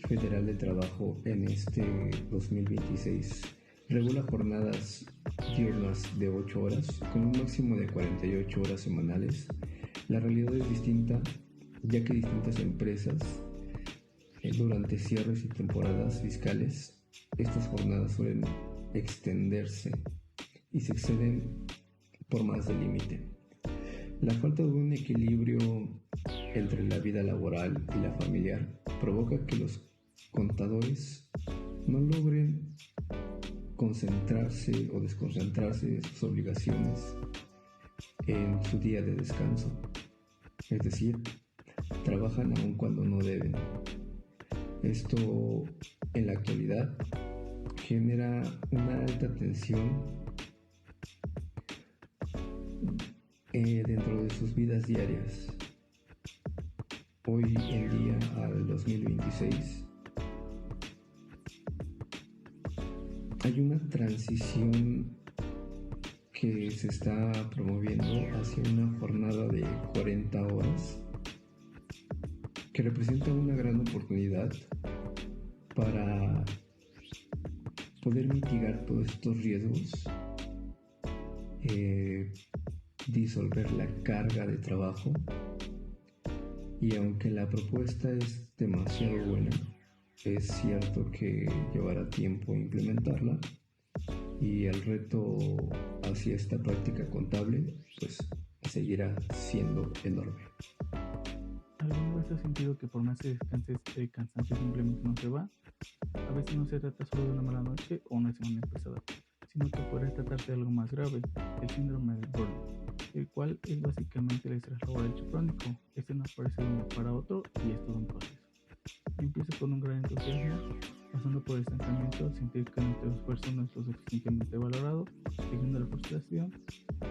Federal de Trabajo en este 2026 regula jornadas diurnas de 8 horas con un máximo de 48 horas semanales. La realidad es distinta, ya que distintas empresas durante cierres y temporadas fiscales, estas jornadas suelen extenderse y se exceden por más del límite. La falta de un equilibrio entre la vida laboral y la familiar provoca que los contadores no logren concentrarse o desconcentrarse de sus obligaciones en su día de descanso, es decir, trabajan aun cuando no deben. Esto en la actualidad genera una alta tensión dentro de sus vidas diarias. Hoy en día, al 2026, hay una transición que se está promoviendo hacia una jornada de 40 horas que representa una gran oportunidad para poder mitigar todos estos riesgos, disolver la carga de trabajo, y aunque la propuesta es demasiado buena, es cierto que llevará tiempo implementarla y el reto hacia esta práctica contable pues seguirá siendo enorme. ¿Alguna vez has sentido que por más que descanses el cansancio simplemente no se va? A veces no se trata solo de una mala noche o una semana pesada, sino que puede tratarse de algo más grave, el síndrome del burnout, el cual es básicamente el estrés laboral crónico. Este no aparece de un día para otro y es todo un proceso. Empieza con un gran entusiasmo, pasando por el estancamiento, sentir que nuestro esfuerzo no es lo suficientemente valorado, siguiendo la frustración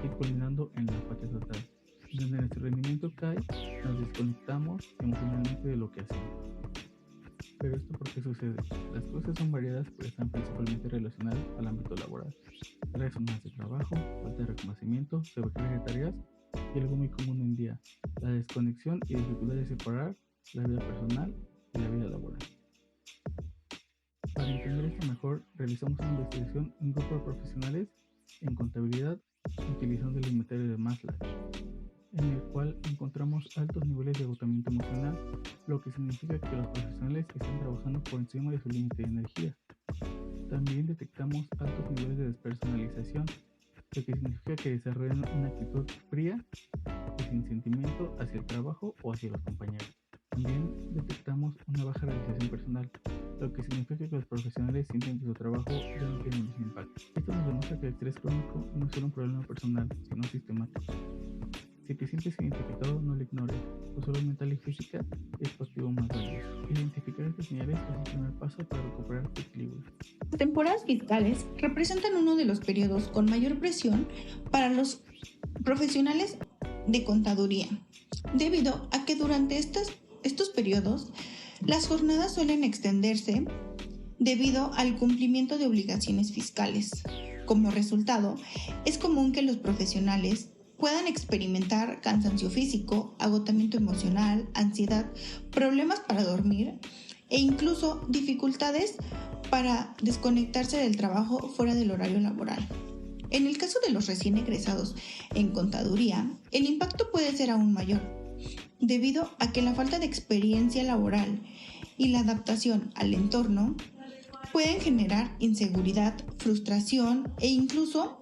y culminando en la apatía total, donde nuestro rendimiento cae, nos desconectamos emocionalmente de lo que hacemos. Pero esto ¿por qué sucede? Las causas son variadas, pero están principalmente relacionadas al ámbito laboral. Tareas más de trabajo, falta de reconocimiento, sobrecarga de tareas y algo muy común hoy en día, la desconexión y dificultad de separar la vida personal y la vida laboral. Para entender esto mejor, realizamos una investigación en un grupo de profesionales en contabilidad utilizando el inventario de Maslow, en el cual encontramos altos niveles de agotamiento emocional, lo que significa que los profesionales están trabajando por encima de su límite de energía. También detectamos altos niveles de despersonalización, lo que significa que desarrollan una actitud fría y sin sentimiento hacia el trabajo o hacia los compañeros. También detectamos una baja realización personal, lo que significa que los profesionales sienten que su trabajo ya no tiene el mismo impacto. Esto nos demuestra que el estrés crónico no es solo un problema personal, sino sistemático. Si te sientes identificado, no lo ignores. Tu salud mental y física es tu activo más valioso. Identificar estas señales es el primer paso para recuperar tu equilibrio. Las temporadas fiscales representan uno de los periodos con mayor presión para los profesionales de contaduría, debido a que durante estos periodos las jornadas suelen extenderse debido al cumplimiento de obligaciones fiscales. Como resultado, es común que los profesionales puedan experimentar cansancio físico, agotamiento emocional, ansiedad, problemas para dormir e incluso dificultades para desconectarse del trabajo fuera del horario laboral. En el caso de los recién egresados en contaduría, el impacto puede ser aún mayor, debido a que la falta de experiencia laboral y la adaptación al entorno pueden generar inseguridad, frustración e incluso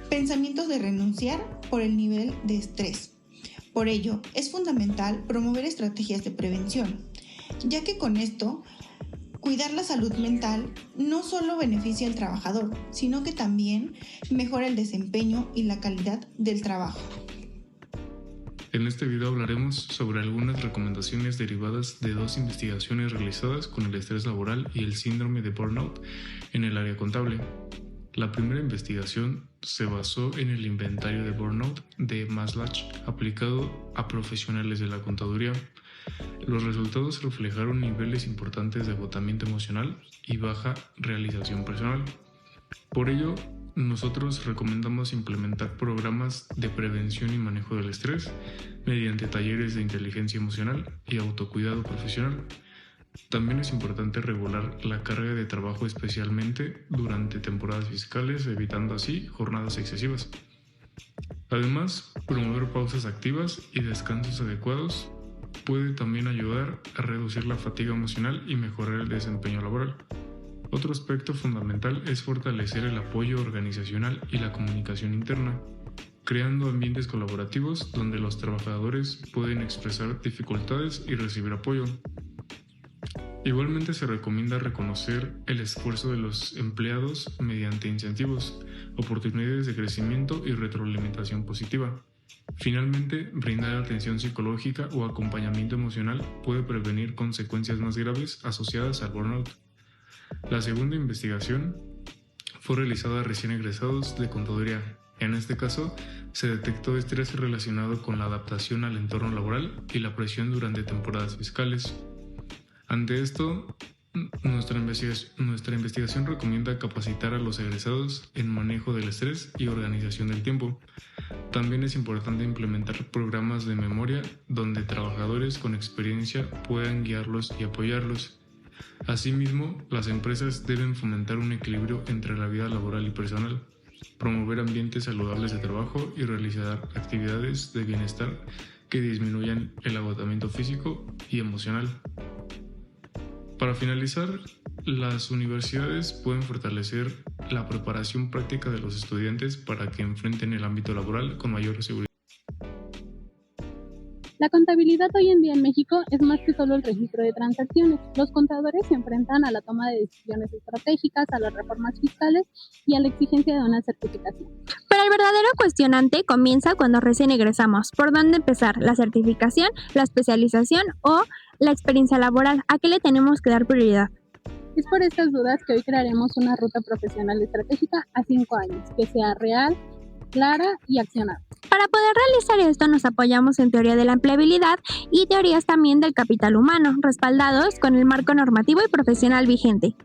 pensamientos de renunciar por el nivel de estrés. Por ello, es fundamental promover estrategias de prevención, ya que con esto, cuidar la salud mental no solo beneficia al trabajador, sino que también mejora el desempeño y la calidad del trabajo. En este video hablaremos sobre algunas recomendaciones derivadas de dos investigaciones realizadas con el estrés laboral y el síndrome de burnout en el área contable. La primera investigación se basó en el inventario de burnout de Maslach aplicado a profesionales de la contaduría. Los resultados reflejaron niveles importantes de agotamiento emocional y baja realización personal. Por ello, nosotros recomendamos implementar programas de prevención y manejo del estrés mediante talleres de inteligencia emocional y autocuidado profesional. También es importante regular la carga de trabajo, especialmente durante temporadas fiscales, evitando así jornadas excesivas. Además, promover pausas activas y descansos adecuados puede también ayudar a reducir la fatiga emocional y mejorar el desempeño laboral. Otro aspecto fundamental es fortalecer el apoyo organizacional y la comunicación interna, creando ambientes colaborativos donde los trabajadores pueden expresar dificultades y recibir apoyo. Igualmente se recomienda reconocer el esfuerzo de los empleados mediante incentivos, oportunidades de crecimiento y retroalimentación positiva. Finalmente, brindar atención psicológica o acompañamiento emocional puede prevenir consecuencias más graves asociadas al burnout. La segunda investigación fue realizada a recién egresados de contaduría. En este caso, se detectó estrés relacionado con la adaptación al entorno laboral y la presión durante temporadas fiscales. Ante esto, nuestra investigación recomienda capacitar a los egresados en manejo del estrés y organización del tiempo. También es importante implementar programas de memoria donde trabajadores con experiencia puedan guiarlos y apoyarlos. Asimismo, las empresas deben fomentar un equilibrio entre la vida laboral y personal, promover ambientes saludables de trabajo y realizar actividades de bienestar que disminuyan el agotamiento físico y emocional. Para finalizar, las universidades pueden fortalecer la preparación práctica de los estudiantes para que enfrenten el ámbito laboral con mayor seguridad. La contabilidad hoy en día en México es más que solo el registro de transacciones. Los contadores se enfrentan a la toma de decisiones estratégicas, a las reformas fiscales y a la exigencia de una certificación. Pero el verdadero cuestionante comienza cuando recién egresamos. ¿Por dónde empezar? ¿La certificación, la especialización o la experiencia laboral? ¿A qué le tenemos que dar prioridad? Es por estas dudas que hoy crearemos una ruta profesional estratégica a 5 años, que sea real, clara y accionable. Para poder realizar esto nos apoyamos en teoría de la empleabilidad y teorías también del capital humano, respaldados con el marco normativo y profesional vigente.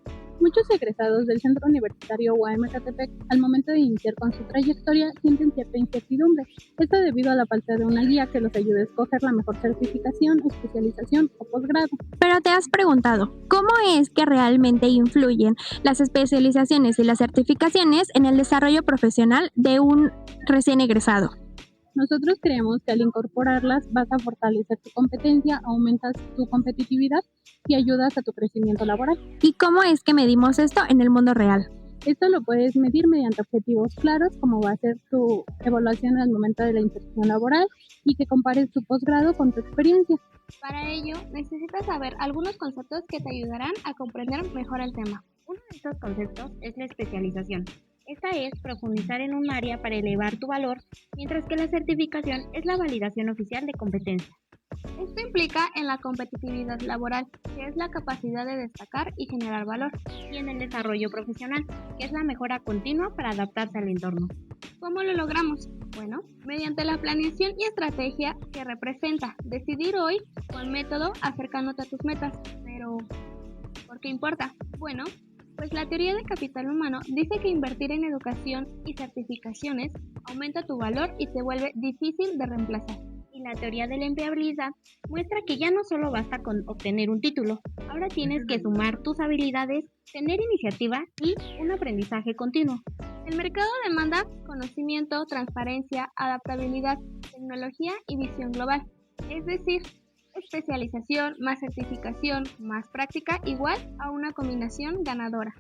Muchos egresados del Centro Universitario UAM Ecatepec, al momento de iniciar con su trayectoria, sienten cierta incertidumbre. Esto debido a la falta de una guía que los ayude a escoger la mejor certificación, especialización o posgrado. Pero te has preguntado, ¿cómo es que realmente influyen las especializaciones y las certificaciones en el desarrollo profesional de un recién egresado? Nosotros creemos que al incorporarlas vas a fortalecer tu competencia, aumentas tu competitividad y ayudas a tu crecimiento laboral. ¿Y cómo es que medimos esto en el mundo real? Esto lo puedes medir mediante objetivos claros, como va a ser tu evaluación al momento de la inserción laboral y que compares tu posgrado con tu experiencia. Para ello, necesitas saber algunos conceptos que te ayudarán a comprender mejor el tema. Uno de estos conceptos es la especialización. Esta es profundizar en un área para elevar tu valor, mientras que la certificación es la validación oficial de competencia. Esto implica en la competitividad laboral, que es la capacidad de destacar y generar valor, y en el desarrollo profesional, que es la mejora continua para adaptarse al entorno. ¿Cómo lo logramos? Bueno, mediante la planeación y estrategia que representa decidir hoy con método acercándote a tus metas. Pero, ¿por qué importa? Bueno, pues la teoría del capital humano dice que invertir en educación y certificaciones aumenta tu valor y se vuelve difícil de reemplazar. Y la teoría de la empleabilidad muestra que ya no solo basta con obtener un título, ahora tienes que sumar tus habilidades, tener iniciativa y un aprendizaje continuo. El mercado demanda conocimiento, transparencia, adaptabilidad, tecnología y visión global, es decir, especialización más certificación más práctica igual a una combinación ganadora.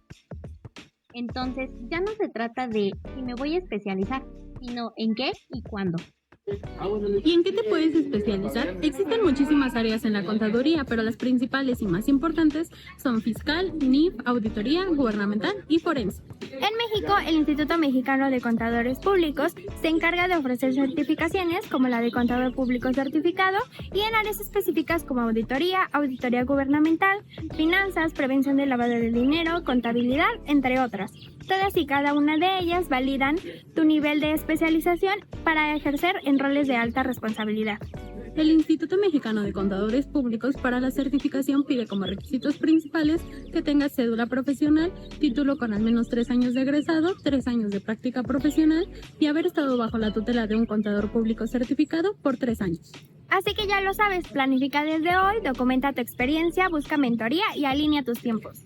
Entonces ya no se trata de si me voy a especializar, sino en qué y cuándo. ¿Y en qué te puedes especializar? Existen muchísimas áreas en la contaduría, pero las principales y más importantes son fiscal, NIF, auditoría, gubernamental y forense. En México, el Instituto Mexicano de Contadores Públicos se encarga de ofrecer certificaciones como la de Contador Público Certificado y en áreas específicas como auditoría, auditoría gubernamental, finanzas, prevención del lavado de dinero, contabilidad, entre otras. Todas y cada una de ellas validan tu nivel de especialización para ejercer en roles de alta responsabilidad. El Instituto Mexicano de Contadores Públicos para la certificación pide como requisitos principales que tengas cédula profesional, título con al menos 3 años de egresado, 3 años de práctica profesional y haber estado bajo la tutela de un contador público certificado por 3 años. Así que ya lo sabes, planifica desde hoy, documenta tu experiencia, busca mentoría y alinea tus tiempos.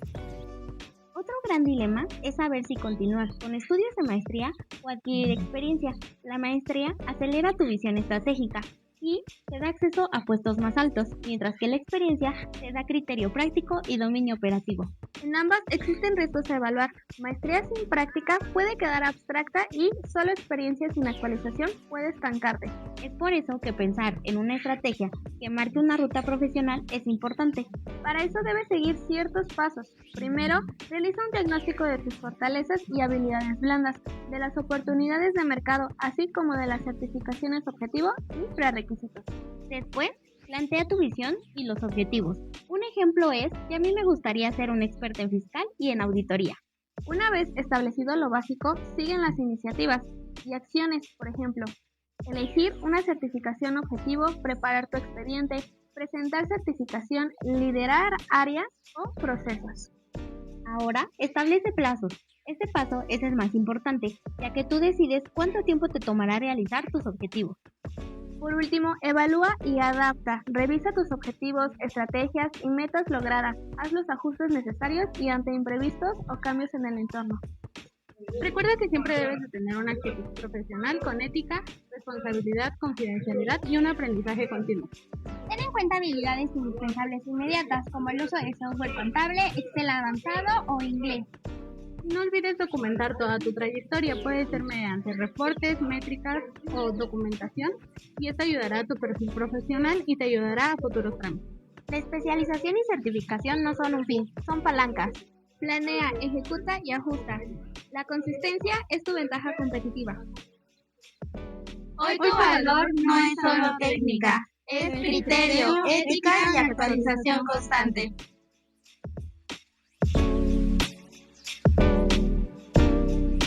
Otro gran dilema es saber si continuar con estudios de maestría o adquirir experiencia. La maestría acelera tu visión estratégica y te da acceso a puestos más altos, mientras que la experiencia te da criterio práctico y dominio operativo. En ambas existen retos a evaluar. Maestría sin práctica puede quedar abstracta y solo experiencia sin actualización puede estancarte. Es por eso que pensar en una estrategia que marque una ruta profesional es importante. Para eso debes seguir ciertos pasos. Primero, realiza un diagnóstico de tus fortalezas y habilidades blandas, de las oportunidades de mercado, así como de las certificaciones objetivo y prerequisitos. Después, plantea tu visión y los objetivos. Un ejemplo es que a mí me gustaría ser un experto en fiscal y en auditoría. Una vez establecido lo básico, siguen las iniciativas y acciones, por ejemplo, elegir una certificación objetivo, preparar tu expediente, presentar certificación, liderar áreas o procesos. Ahora, establece plazos. Este paso es el más importante, ya que tú decides cuánto tiempo te tomará realizar tus objetivos. Por último, evalúa y adapta. Revisa tus objetivos, estrategias y metas logradas. Haz los ajustes necesarios y ante imprevistos o cambios en el entorno. Recuerda que siempre debes de tener una actitud profesional con ética, responsabilidad, confidencialidad y un aprendizaje continuo. Ten en cuenta habilidades indispensables inmediatas como el uso de software contable, Excel avanzado o inglés. No olvides documentar toda tu trayectoria, puede ser mediante reportes, métricas o documentación, y esto ayudará a tu perfil profesional y te ayudará a futuros trámites. La especialización y certificación no son un fin, son palancas. Planea, ejecuta y ajusta. La consistencia es tu ventaja competitiva. Hoy tu valor no es solo técnica, es criterio, ética y actualización constante.